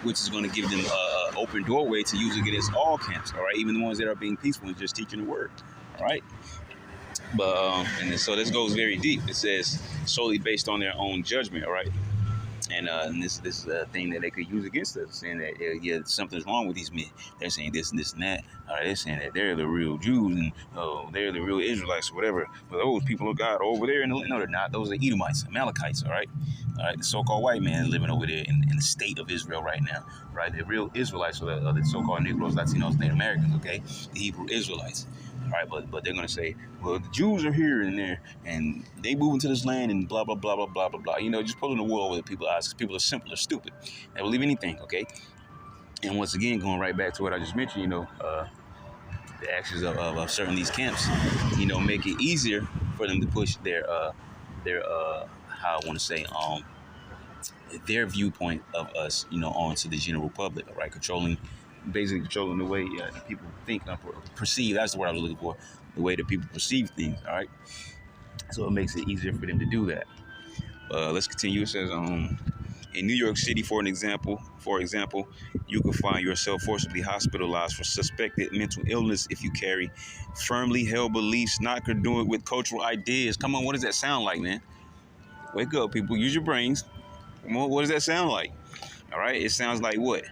which is gonna give them an open doorway to use against all camps, all right, even the ones that are being peaceful and just teaching the word, all right. But and so this goes very deep. It says solely based on their own judgment, all right. And this is a thing that they could use against us, saying that something's wrong with these men. They're saying this and this and that. All right, they're saying that they're the real Jews and they're the real Israelites or whatever. But those people of God over there, no, they're not. Those are Edomites, Amalekites. All right, the so-called white man living over there in the state of Israel right now. Right, the real Israelites are the so-called Negroes, Latinos, Native Americans. Okay, the Hebrew Israelites. All right, but they're going to say, well, the Jews are here and there, and they move into this land and blah, blah, blah, blah, blah, blah, blah. Just pulling the wool over people's eyes because people are simple or stupid. They believe anything, okay? And once again, going right back to what I just mentioned, the actions of certain these camps, make it easier for them to push their how I want to say, their viewpoint of us, onto the general public, all right? Basically controlling the way people think, perceive. That's the word I was looking for. The way that people perceive things. All right. So it makes it easier for them to do that. Let's continue. It says, in New York City, for example, you can find yourself forcibly hospitalized for suspected mental illness if you carry firmly held beliefs not congruent with cultural ideas. Come on, what does that sound like, man? Wake up, people. Use your brains. Come on, what does that sound like? All right. It sounds like what?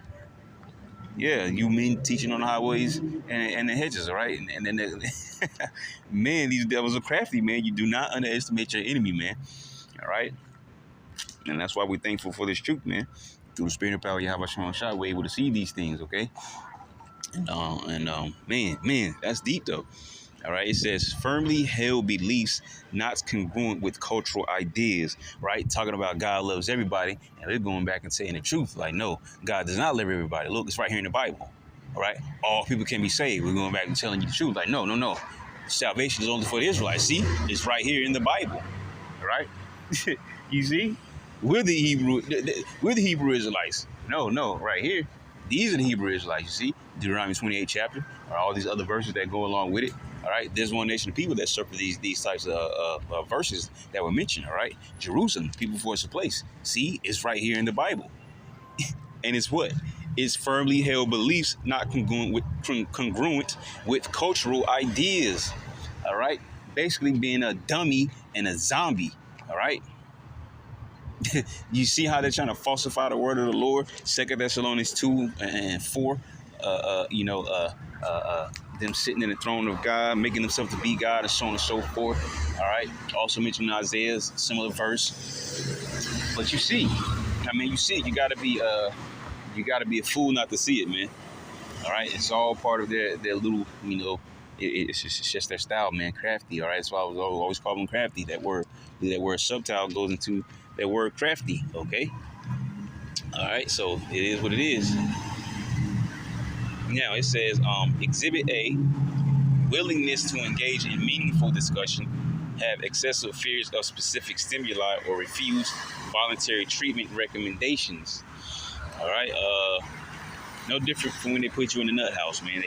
Yeah, you men teaching on the highways and the hedges, all right? And then, man, these devils are crafty, man. You do not underestimate your enemy, man, all right? And that's why we're thankful for this truth, man. Through the spirit and power of Yahweh Shemon Shai, we're able to see these things, okay? And man, that's deep, though. All right, it says firmly held beliefs not congruent with cultural ideas, right? Talking about God loves everybody, and they're going back and saying the truth. Like, no, God does not love everybody. Look, it's right here in the Bible. All right, all people can be saved. We're going back and telling you the truth. Like, no. Salvation is only for the Israelites. See, it's right here in the Bible. All right, you see, we're the Hebrew Israelites. No, right here. These are the Hebrew Israelites. You see, Deuteronomy 28 chapter, or all these other verses that go along with it. All right, there's one nation of people that suffer these types of verses that were mentioned. All right, Jerusalem, people for its place. See, it's right here in the Bible, and it's what? It's firmly held beliefs not congruent with cultural ideas. All right, basically being a dummy and a zombie. All right. You see how they're trying to falsify the word of the Lord? 2 Thessalonians 2 and 4. them sitting in the throne of God, making themselves to be God, and so on and so forth. All right. Also mentioned in Isaiah's similar verse. But you see, you see, you gotta be a fool not to see it, man. All right. It's all part of their little, it's just their style, man. Crafty. All right. That's why I was always call them crafty. That word subtile goes into that word crafty. Okay. All right. So it is what it is. Now it says, Exhibit A, willingness to engage in meaningful discussion, have excessive fears of specific stimuli, or refuse voluntary treatment recommendations. All right. No different from when they put you in the nut house, man.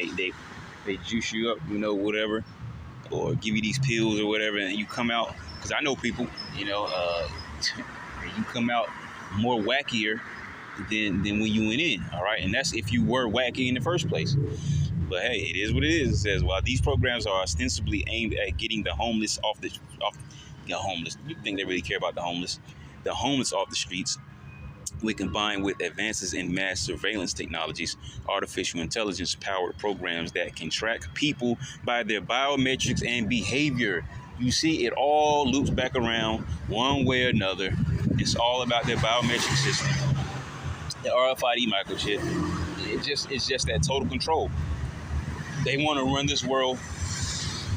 They juice you up, whatever, or give you these pills or whatever, and you come out. Because I know people, you come out more wackier than when you went in. All right, and that's if you were wacky in the first place. But hey, it is what it is. It says, while these programs are ostensibly aimed at getting the homeless off the homeless, you think they really care about the homeless off the streets? We combine with advances in mass surveillance technologies, artificial intelligence powered programs that can track people by their biometrics and behavior. You see, it all loops back around one way or another. It's all about their biometric system, the RFID microchip. It's just that total control. They want to run this world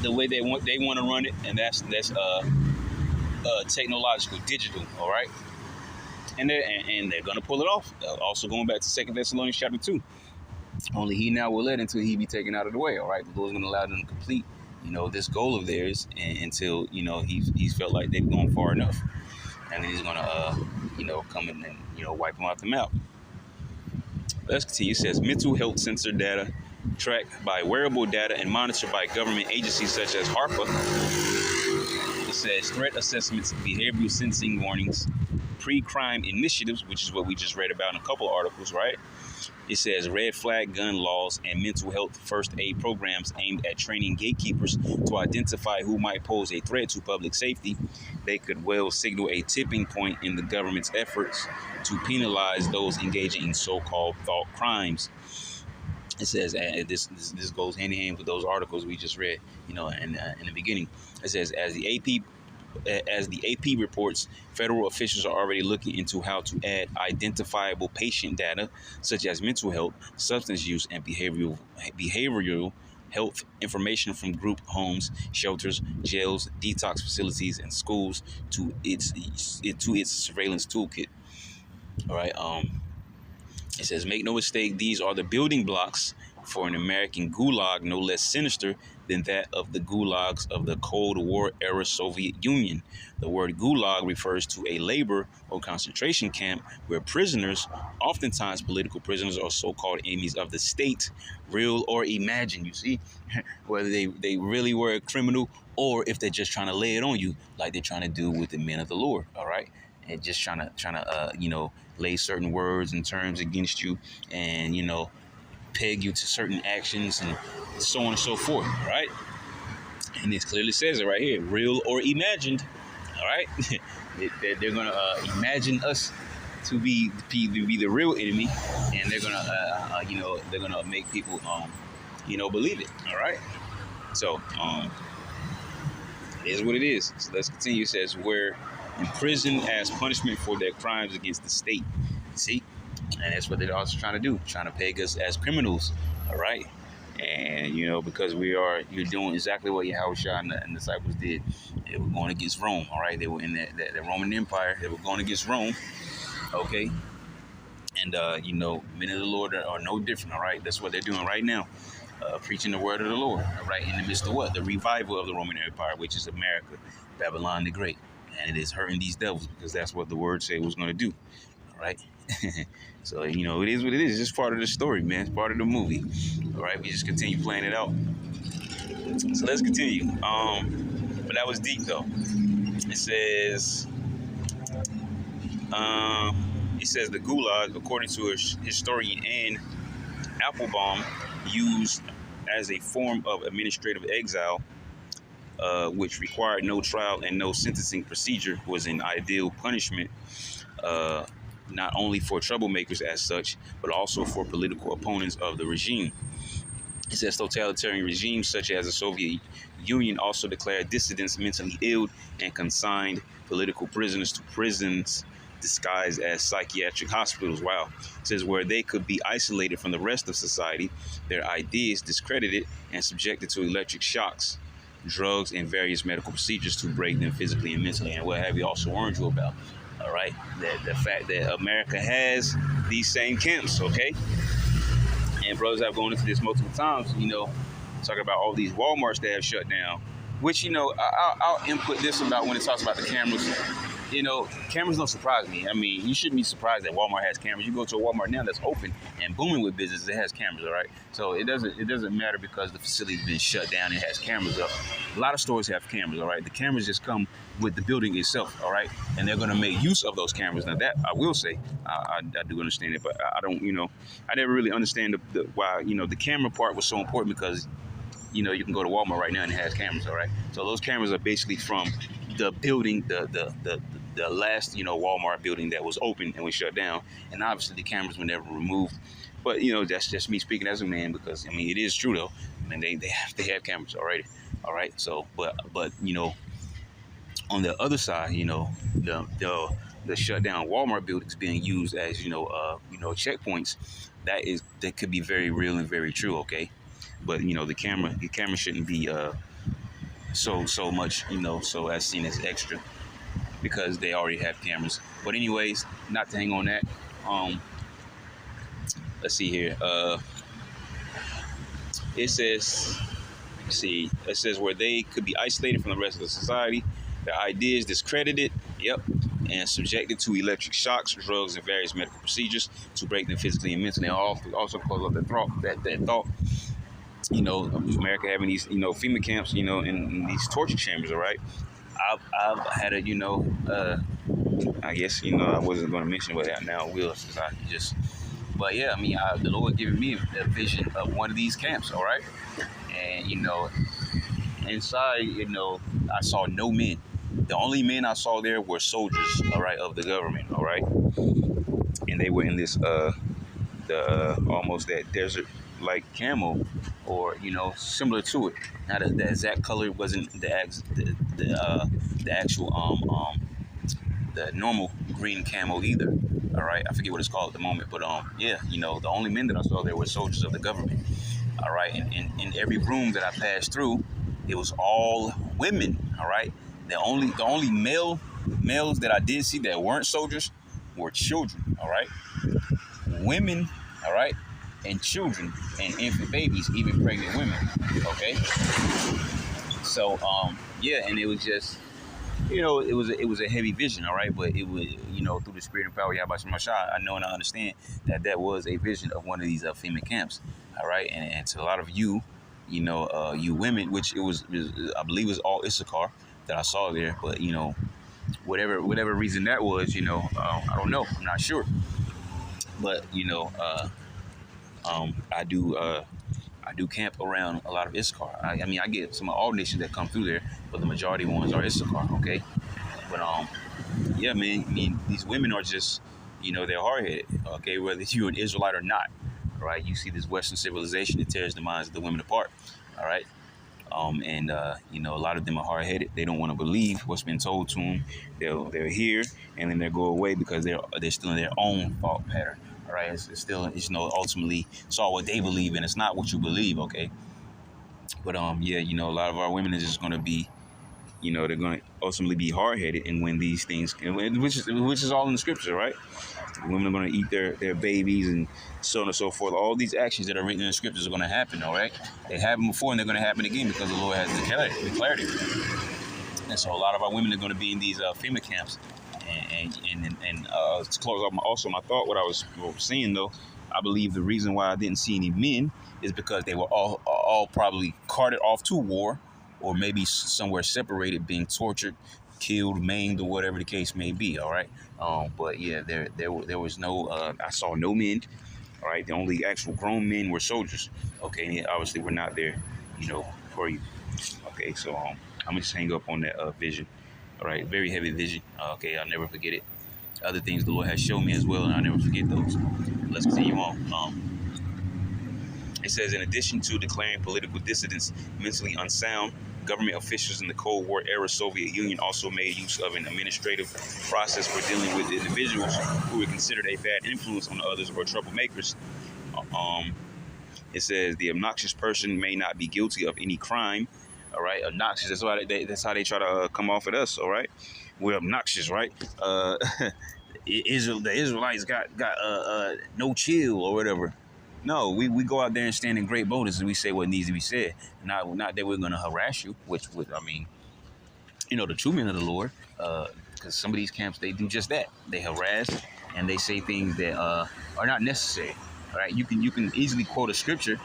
the way they want to run it, and that's technological, digital. All right. And they're going to pull it off. Also going back to 2 Thessalonians chapter 2. Only he now will let until he be taken out of the way. All right. The Lord's going to allow them to complete, this goal of theirs until, he's felt like they've gone far enough. And then he's going to, come in and, wipe them out the mouth. Let's continue. It says mental health sensor data tracked by wearable data and monitored by government agencies such as HARPA. It says threat assessments, behavioral sensing warnings, pre-crime initiatives, which is what we just read about in a couple of articles, right? It says red flag gun laws and mental health first aid programs aimed at training gatekeepers to identify who might pose a threat to public safety. They could well signal a tipping point in the government's efforts to penalize those engaging in so-called thought crimes. It says this goes hand in hand with those articles we just read, in the beginning. It says as the AP reports, federal officials are already looking into how to add identifiable patient data such as mental health, substance use, and behavioral health information from group homes, shelters, jails, detox facilities, and schools to its surveillance toolkit. All right. It says, make no mistake, these are the building blocks for an American gulag no less sinister than that of the gulags of the Cold War era Soviet Union. The word gulag refers to a labor or concentration camp where prisoners, oftentimes political prisoners or so-called enemies of the state, real or imagined, you see, whether they really were a criminal or if they're just trying to lay it on you like they're trying to do with the men of the Lord, all right? And just trying to lay certain words and terms against you and, peg you to certain actions and so on and so forth, right? And it clearly says it right here, real or imagined, all right? They're going to imagine us to be the real enemy, and they're going to make people, believe it, all right? So, it is what it is. So let's continue. It says, we're imprisoned as punishment for their crimes against the state. See? And that's what they're also trying to do, trying to peg us as criminals, all right? And, because you're doing exactly what Yahushua and the disciples did. They were going against Rome, all right? They were in the Roman Empire. They were going against Rome, okay? And, men of the Lord are no different, all right? That's what they're doing right now, preaching the word of the Lord, all right? In the midst of what? The revival of the Roman Empire, which is America, Babylon the Great. And it is hurting these devils because that's what the word said it was going to do, all right? So, it is what it is. It's just part of the story, man. It's part of the movie. All right. We just continue playing it out. So let's continue. But that was deep, though. It says the Gulag, according to a historian Anne Applebaum, used as a form of administrative exile, which required no trial and no sentencing procedure, was an ideal punishment, not only for troublemakers as such, but also for political opponents of the regime. It says totalitarian regimes such as the Soviet Union also declared dissidents mentally ill and consigned political prisoners to prisons disguised as psychiatric hospitals. Wow. It says where they could be isolated from the rest of society, their ideas discredited and subjected to electric shocks, drugs, and various medical procedures to break them physically and mentally. And what have you also warned you about? All right, the fact that America has these same camps, okay? And brothers have gone into this multiple times, talking about all these Walmarts that have shut down, which, I'll input this about when it talks about the cameras. Cameras don't surprise me. I mean, you shouldn't be surprised that Walmart has cameras. You go to a Walmart now that's open and booming with business, it has cameras, all right? So it doesn't matter because the facility's been shut down, it has cameras up. A lot of stores have cameras, all right? The cameras just come with the building itself, all right? And they're gonna make use of those cameras. Now that I will say, I do understand it, but I don't, I never really understand why, the camera part was so important because you can go to Walmart right now and it has cameras, all right? So those cameras are basically from the building, the last, Walmart building that was open and was shut down. And obviously the cameras were never removed. But, that's just me speaking as a man because, it is true though. I mean, they have cameras already, all right? So, but on the other side, the shut down Walmart buildings being used as, checkpoints, that could be very real and very true, okay? But the camera shouldn't be so much so as seen as extra because they already have cameras. But anyways, not to hang on that. Let's see here. It says where they could be isolated from the rest of the society, their ideas discredited. Yep. And subjected to electric shocks, drugs, and various medical procedures to break them physically and mentally. And also close up that thought. America having these, FEMA camps, in these torture chambers, all right? I've had I guess, I wasn't going to mention what now I will, since but yeah, the Lord giving me a vision of one of these camps, all right? And, inside, I saw no men. The only men I saw there were soldiers, all right, of the government, all right? And they were in this, almost that desert like camo, or similar to it. Now the exact color wasn't the actual the normal green camo either. All right, I forget what it's called at the moment, but yeah, the only men that I saw there were soldiers of the government. All right, and in every room that I passed through, it was all women. All right, the only males that I did see that weren't soldiers were children. All right, women. All right. And children and infant babies, even pregnant women. Okay. So yeah, and it was just, it was a heavy vision, all right. But it was, through the spirit and power of Yahweh Shemashah, I know and I understand that was a vision of one of these FEMA camps, all right. And to a lot of you, you women, which it was I believe it was all Issachar that I saw there, but whatever reason that was, I don't know, I'm not sure, but I do camp around a lot of Issachar. I get some of all nations that come through there, but the majority ones are Issachar, okay? But yeah, man, these women are just, they're hard-headed, okay? Whether you're an Israelite or not, all right? You see this Western civilization, it tears the minds of the women apart, all right? And a lot of them are hard-headed. They don't want to believe what's been told to them. They're here, and then they go away because they're still in their own thought pattern. All right, it's still, ultimately, it's all what they believe in. It's not what you believe, okay? But yeah, a lot of our women are just going to be, they're going to ultimately be hard-headed, and when these things, which is all in the scripture, right? Women are going to eat their babies and so on and so forth. All these actions that are written in the scriptures are going to happen, all right? They happened before, and they're going to happen again because the Lord has declared it. And so a lot of our women are going to be in these FEMA camps. And to close off also my thought, what I was saying though, I believe the reason why I didn't see any men is because they were all probably carted off to war, or maybe somewhere separated, being tortured, killed, maimed, or whatever the case may be. All right, but yeah, there was no, I saw no men. All right, the only actual grown men were soldiers. Okay, and obviously we're not there, for you. Okay, so I'm gonna just hang up on that vision. All right, very heavy vision. Okay, I'll never forget it. Other things the Lord has shown me as well, and I'll never forget those. Let's continue on. It says, in addition to declaring political dissidents mentally unsound, government officials in the Cold War era Soviet Union also made use of an administrative process for dealing with individuals who were considered a bad influence on others or troublemakers. It says the obnoxious person may not be guilty of any crime. All right, obnoxious. That's how they try to come off at us. All right, we're obnoxious, right? The Israelites got no chill or whatever. No, we go out there and stand in great boldness and we say what needs to be said. Not that we're going to harass you, which I mean, the true men of the Lord, because some of these camps, they do just that. They harass and they say things that are not necessary. All right, you can easily quote a scripture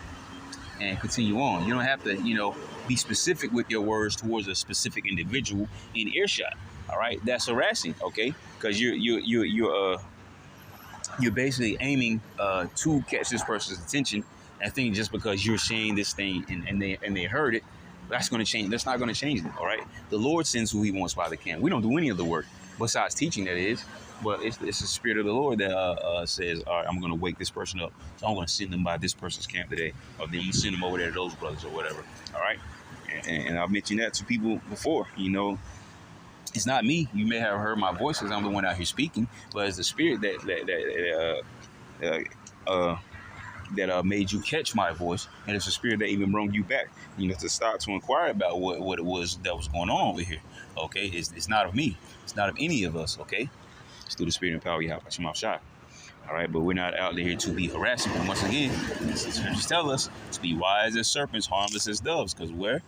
and continue on. You don't have to, be specific with your words towards a specific individual in earshot. All right, that's harassing, okay? Because you're basically aiming to catch this person's attention, and thinking just because you're saying this thing and they heard it, that's going to change. That's not going to change it. All right, the Lord sends who He wants by the camp. We don't do any of the work besides teaching, that is. But it's the Spirit of the Lord that says, all right, I'm going to wake this person up. So I'm going to send them by this person's camp today. Or then I'm going to send them over there to those brothers or whatever. All right. And I've mentioned that to people before. It's not me. You may have heard my voice because I'm the one out here speaking. But it's the Spirit that made you catch my voice. And it's the Spirit that even brought you back, to start to inquire about what it was that was going on over here. Okay. It's not of me. It's not of any of us. Okay. It's through the Spirit and power, Yahweh Shema Shai. All right, but we're not out there to be harassing. And once again, the scriptures tell us to be wise as serpents, harmless as doves. Because where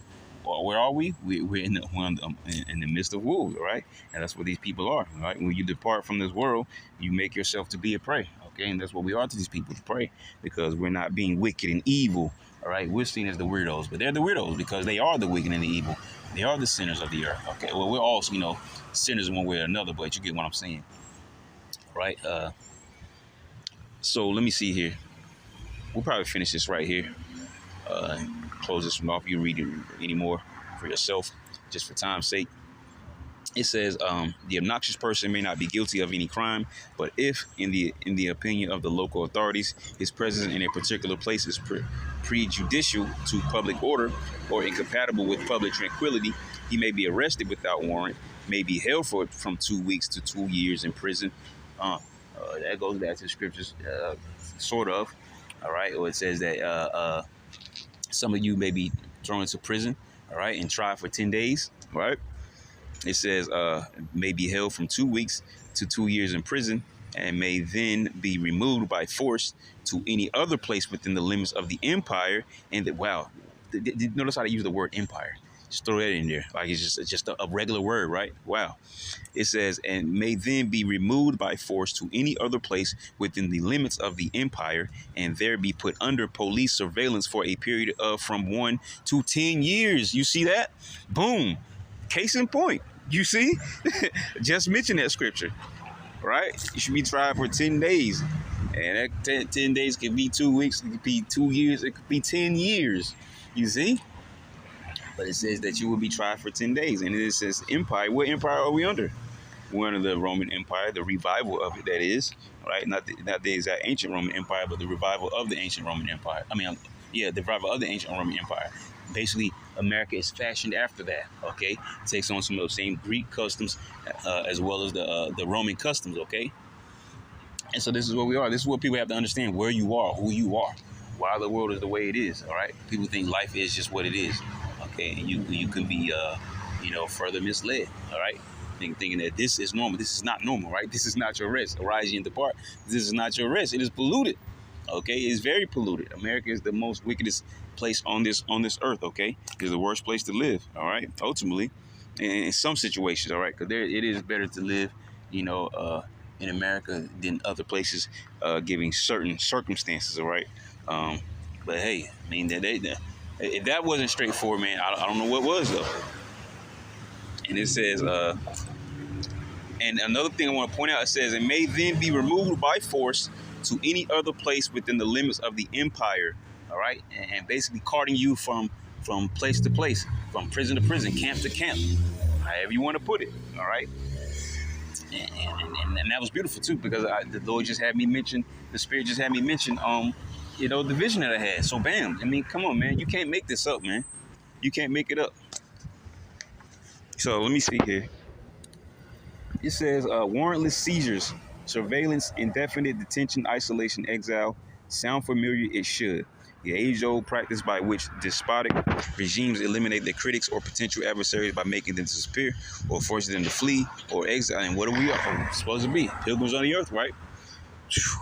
are we? We're in the midst of wolves, all right? And that's what these people are, all right? When you depart from this world, you make yourself to be a prey, okay? And that's what we are to these people, to prey, because we're not being wicked and evil, all right? We're seen as the weirdos, but they're the weirdos because they are the wicked and the evil. They are the sinners of the earth, okay? Well, we're all, sinners one way or another, but you get what I'm saying. Right, so let me see here. We'll probably finish this right here. Close this one off. You read it anymore for yourself, just for time's sake. It says the obnoxious person may not be guilty of any crime, but if, in the opinion of the local authorities, his presence in a particular place is prejudicial to public order or incompatible with public tranquility, he may be arrested without warrant, may be held from 2 weeks to 2 years in prison. That goes back to the scriptures, sort of. All right. Or it says that some of you may be thrown into prison, all right, and tried for 10 days. Right. It says may be held from 2 weeks to 2 years in prison and may then be removed by force to any other place within the limits of the empire. And that, wow, notice how they use the word empire. Just throw that in there. Like it's just a regular word, right? Wow. It says, and may then be removed by force to any other place within the limits of the empire, and there be put under police surveillance for a period of from 1 to 10 years. You see that? Boom. Case in point. You see? Just mention that scripture, right? You should be tried for 10 days. And that 10 days could be 2 weeks. It could be 2 years. It could be 10 years. You see? But it says that you will be tried for 10 days. And it says empire. What empire are we under? We're under the Roman Empire, the revival of it, that is. Right? Not the exact ancient Roman Empire, but the revival of the ancient Roman Empire. The revival of the ancient Roman Empire. Basically, America is fashioned after that, okay? It takes on some of those same Greek customs as well as the Roman customs, okay? And so this is what we are. This is what people have to understand, where you are, who you are, why the world is the way it is, all right? People think life is just what it is. Okay, and you can be, further misled. All right, thinking that this is normal. This is not normal, right? This is not your rest. Arise ye and depart. This is not your rest. It is polluted. Okay, it's very polluted. America is the most wickedest place on this earth. Okay, it's the worst place to live. All right, ultimately, in some situations. All right, because it is better to live, in America than other places, given certain circumstances. All right, but hey, I mean if that wasn't straightforward, man, I don't know what was, though. And it says, and another thing I want to point out, it says, it may then be removed by force to any other place within the limits of the empire, all right? And basically carting you from place to place, from prison to prison, camp to camp, however you want to put it, all right? And that was beautiful, too, because the Lord just had me mention, the Spirit just had me mention, you know, the vision that I had. So bam, I mean, come on, man, you can't make this up, man. You can't make it up. So let me see here. It says warrantless seizures, surveillance, indefinite detention, isolation, exile. Sound familiar? It should. The age-old practice by which despotic regimes eliminate their critics or potential adversaries by making them disappear or forcing them to flee or exile. And what are we supposed to be? Pilgrims on the earth, right?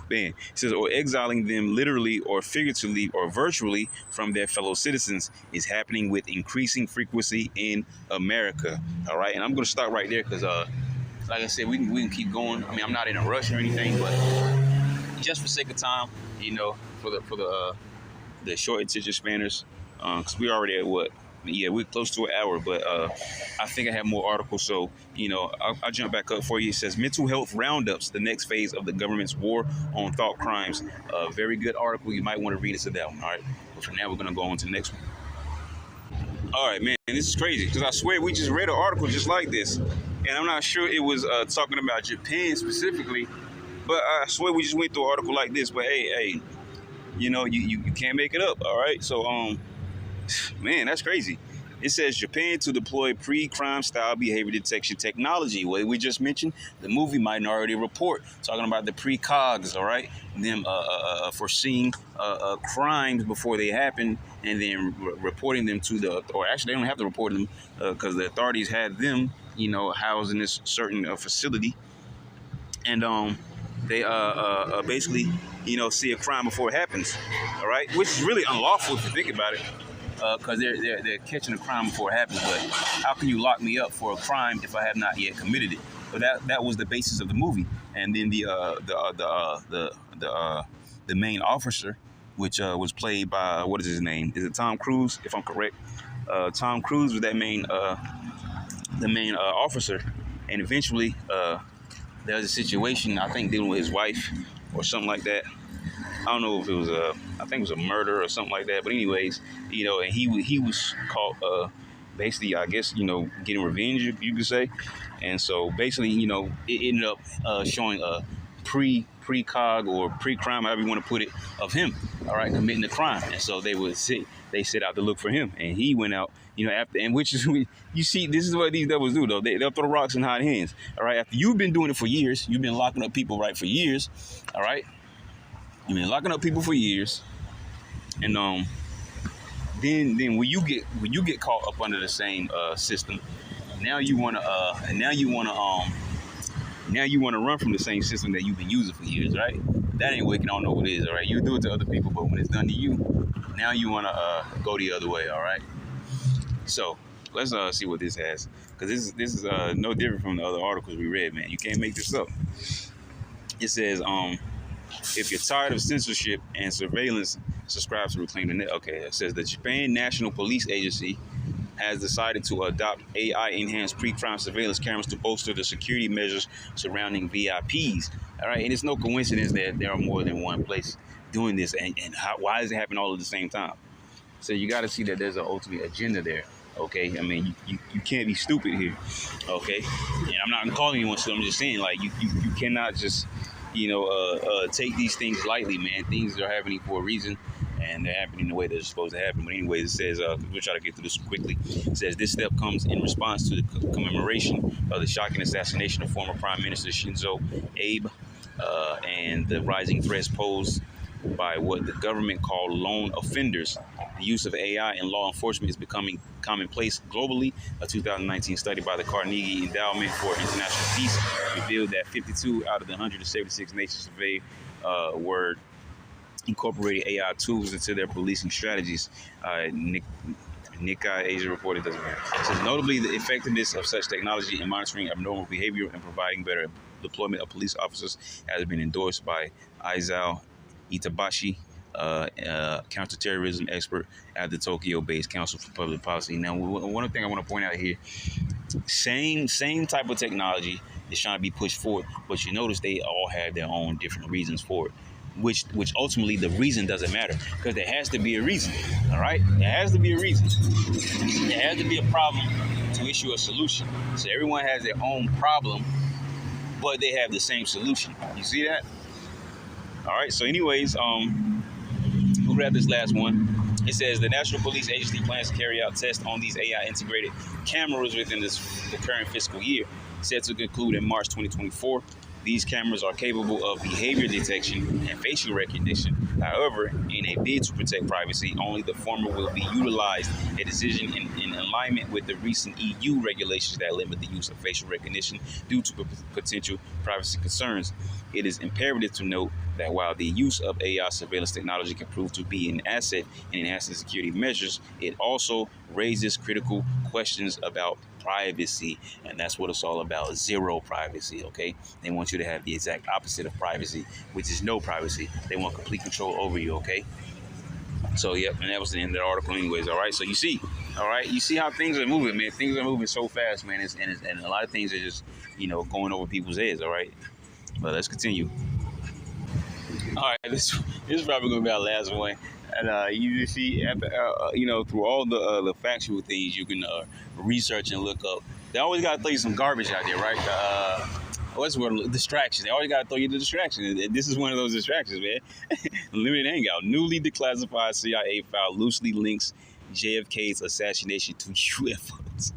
Man, it says, or exiling them literally or figuratively or virtually from their fellow citizens is happening with increasing frequency in America. All right, and I'm going to stop right there because, like I said, we can keep going. I mean, I'm not in a rush or anything, but just for sake of time, you know, for the short attention spanners, because we already at what? Yeah, we're close to an hour, but I think I have more articles, so, you know, I'll jump back up for you. It says mental health roundups, the next phase of the government's war on thought crimes. Very good article. You might want to read it to that one, all right? But for now, we're going to go on to the next one. All right, man, this is crazy, because I swear we just read an article just like this, and I'm not sure it was talking about Japan specifically, but I swear we just went through an article like this. But hey, you know, you can't make it up, all right? So, man, that's crazy. It says Japan to deploy pre-crime style behavior detection technology. What we just mentioned, the movie Minority Report, talking about the pre-cogs, all right? Them foreseeing crimes before they happen and then reporting them to the, or actually they don't have to report them because the authorities had them, you know, housed in this certain facility. And they basically, you know, see a crime before it happens, all right? Which is really unlawful if you think about it. Because they're catching a crime before it happens. But how can you lock me up for a crime if I have not yet committed it? But that was the basis of the movie. And then the main officer, which was played by, what is his name? Is it Tom Cruise? If I'm correct, Tom Cruise was that the main officer. And eventually, there was a situation, I think, dealing with his wife or something like that. I don't know if it was I think it was a murder or something like that. But anyways, you know, and he was caught basically, I guess, you know, getting revenge, you could say. And so basically, you know, it ended up showing a pre-cog or pre-crime, however you want to put it, of him, all right, committing the crime. And so they set out to look for him, and he went out, you know, after, and which is, you see, this is what these devils do, though. They'll throw rocks and hide hands, all right? After you've been doing it for years, you've been locking up people, right, for years, all right? You've been locking up people for years, and then when you get caught up under the same system, now you wanna run from the same system that you've been using for years, right? That ain't wicked. I don't know what it is, all right? You do it to other people, but when it's done to you, now you wanna go the other way, all right? So let's see what this has, because this is no different from the other articles we read, man. You can't make this up. It says if you're tired of censorship and surveillance, subscribe to Reclaim the Net. Okay, it says the Japan National Police Agency has decided to adopt AI-enhanced pre-crime surveillance cameras to bolster the security measures surrounding VIPs. All right, and it's no coincidence that there are more than one place doing this, and why does it happen all at the same time? So you got to see that there's an ultimate agenda there. Okay, I mean, you can't be stupid here. Okay, and I'm not calling anyone, so I'm just saying, like, you cannot just, you know, take these things lightly, man. Things are happening for a reason, and they're happening the way they're supposed to happen. But anyways, it says, we'll try to get through this quickly. It says this step comes in response to the commemoration of the shocking assassination of former Prime Minister Shinzo Abe and the rising threats posed by what the government called lone offenders. The use of AI in law enforcement is becoming commonplace globally. A 2019 study by the Carnegie Endowment for International Peace revealed that 52 out of the 176 nations surveyed were incorporating AI tools into their policing strategies. Nikkei Asia reported doesn't matter. It says notably the effectiveness of such technology in monitoring abnormal behavior and providing better deployment of police officers has been endorsed by Aizawa Itabashi, counterterrorism expert at the Tokyo-based Council for Public Policy. Now, one thing I want to point out here, same type of technology is trying to be pushed forward, but you notice they all have their own different reasons for it. Which ultimately the reason doesn't matter, because there has to be a reason, all right? There has to be a reason. There has to be a problem to issue a solution. So everyone has their own problem, but they have the same solution. You see that? All right, so anyways, grab this last one. It says the National Police Agency plans to carry out tests on these AI integrated cameras within the current fiscal year, set to conclude in March 2024. These cameras are capable of behavior detection and facial recognition. However, in a bid to protect privacy, only the former will be utilized, a decision in alignment with the recent EU regulations that limit the use of facial recognition due to potential privacy concerns. It is imperative to note that while the use of AI surveillance technology can prove to be an asset in enhancing security measures, it also raises critical questions about privacy, and that's what it's all about. Zero privacy. Okay, they want you to have the exact opposite of privacy, which is no privacy. They want complete control over you. Okay, so yep, and that was the end of the article anyways. All right, so you see, all right, you see how things are moving, man. Things are moving so fast, man, and a lot of things are just, going over people's heads. All right, but let's continue. All right, this is probably gonna be our last one. And you see, through all the factual things you can research and look up, they always gotta throw you some garbage out there, right? What's the word? Distractions. They always gotta throw you the distractions. And this is one of those distractions, man. Limited hangout. Newly declassified CIA file loosely links JFK's assassination to UFOs.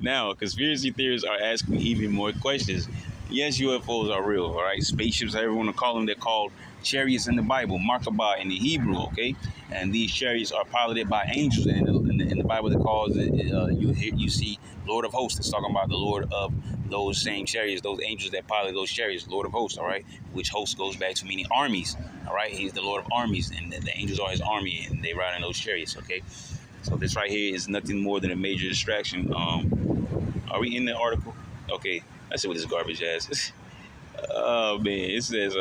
Now, conspiracy theorists are asking even more questions. Yes, UFOs are real, all right? Spaceships, everyone will call them. They're called chariots in the Bible, Markabah in the Hebrew, okay? And these chariots are piloted by angels. In the Bible, it calls it, you see Lord of Hosts. It's talking about the Lord of those same chariots, those angels that pilot those chariots, Lord of Hosts, all right? Which host goes back to meaning armies, all right? He's the Lord of armies, and the angels are his army, and they ride in those chariots, okay? So this right here is nothing more than a major distraction. Are we in the article? Okay, let's see what this garbage has. Oh, man, it says,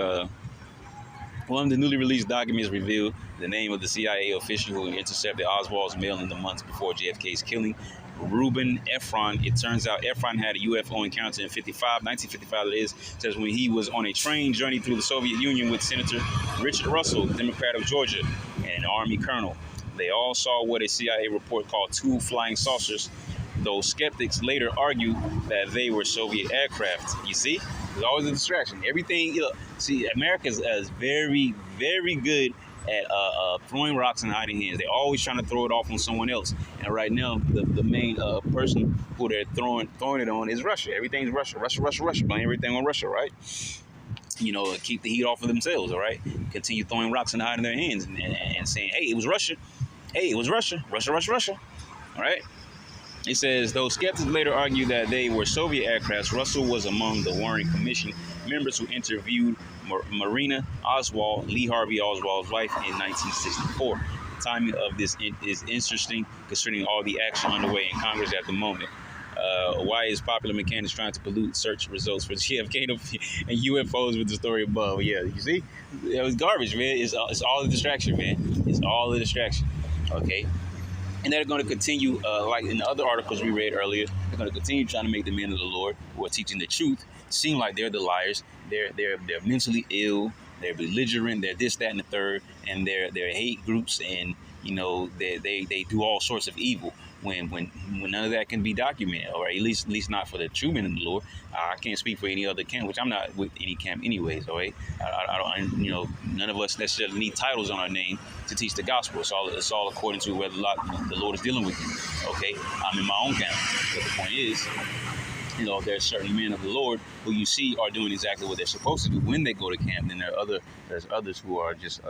one of the newly released documents revealed the name of the CIA official who intercepted Oswald's mail in the months before JFK's killing, Reuben Efron. It turns out Efron had a UFO encounter in 1955 it is, says when he was on a train journey through the Soviet Union with Senator Richard Russell, Democrat of Georgia, and an Army colonel. They all saw what a CIA report called two flying saucers, though skeptics later argued that they were Soviet aircraft. You see? There's always a distraction. Everything, see, America is very, very good at throwing rocks and hiding hands. They're always trying to throw it off on someone else. And right now, the main person who they're throwing it on is Russia. Everything's Russia. Russia. Blame everything on Russia, right? Keep the heat off of themselves, all right? Continue throwing rocks and hiding their hands and saying, hey, it was Russia. Hey, it was Russia. Russia. All right? It says, though skeptics later argued that they were Soviet aircrafts, Russell was among the Warren Commission members who interviewed Marina Oswald, Lee Harvey Oswald's wife, in 1964. The timing of this is interesting, considering all the action underway in Congress at the moment. Why is popular mechanics trying to pollute search results for JFK and UFOs with the story above? Yeah, you see? It was garbage, man. It's all a distraction, man. It's all a distraction, okay? And they're going to continue, like in the other articles we read earlier, they're going to continue trying to make the men of the Lord who are teaching the truth seem like they're the liars. They're mentally ill. They're belligerent. They're this, that, and the third. And they're hate groups, and they do all sorts of evil when none of that can be documented, or at least not for the true men of the Lord. I can't speak for any other camp, which I'm not with any camp anyways. All right, I don't. None of us necessarily need titles on our name to teach the gospel. It's all according to whether the Lord is dealing with you. Okay, I'm in my own camp, but the point is, there's certain men of the Lord who you see are doing exactly what they're supposed to do when they go to camp. Then there's others who are just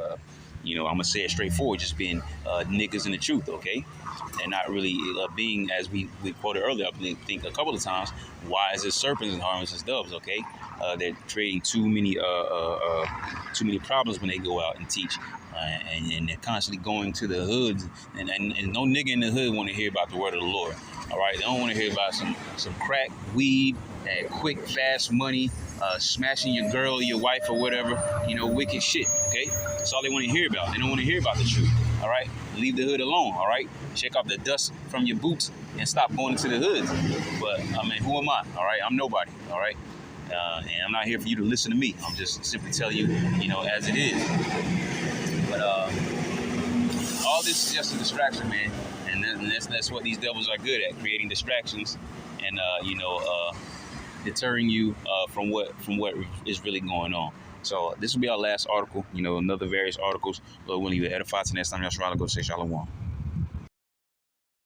I'm gonna say it straightforward, just being niggas in the truth, okay? And not really being, as we quoted earlier, I think a couple of times, wise as serpents and harmless as doves, okay? They're creating too many problems when they go out and teach, and they're constantly going to the hoods, and no nigga in the hood want to hear about the word of the Lord, all right? They don't want to hear about some crack, weed, and quick, fast money, smashing your girl, your wife, or whatever, wicked shit, okay? That's all they want to hear about. They don't want to hear about the truth, all right? Leave the hood alone, all right? Shake off the dust from your boots and stop going into the hoods. But, who am I, all right? I'm nobody, all right? And I'm not here for you to listen to me. I'm just simply telling you, as it is. But all this is just a distraction, man. And that's what these devils are good at, creating distractions and, deterring you from what is really going on. So this will be our last article. You know, another various articles. But we'll leave it edified to next time. Y'all go say shalom.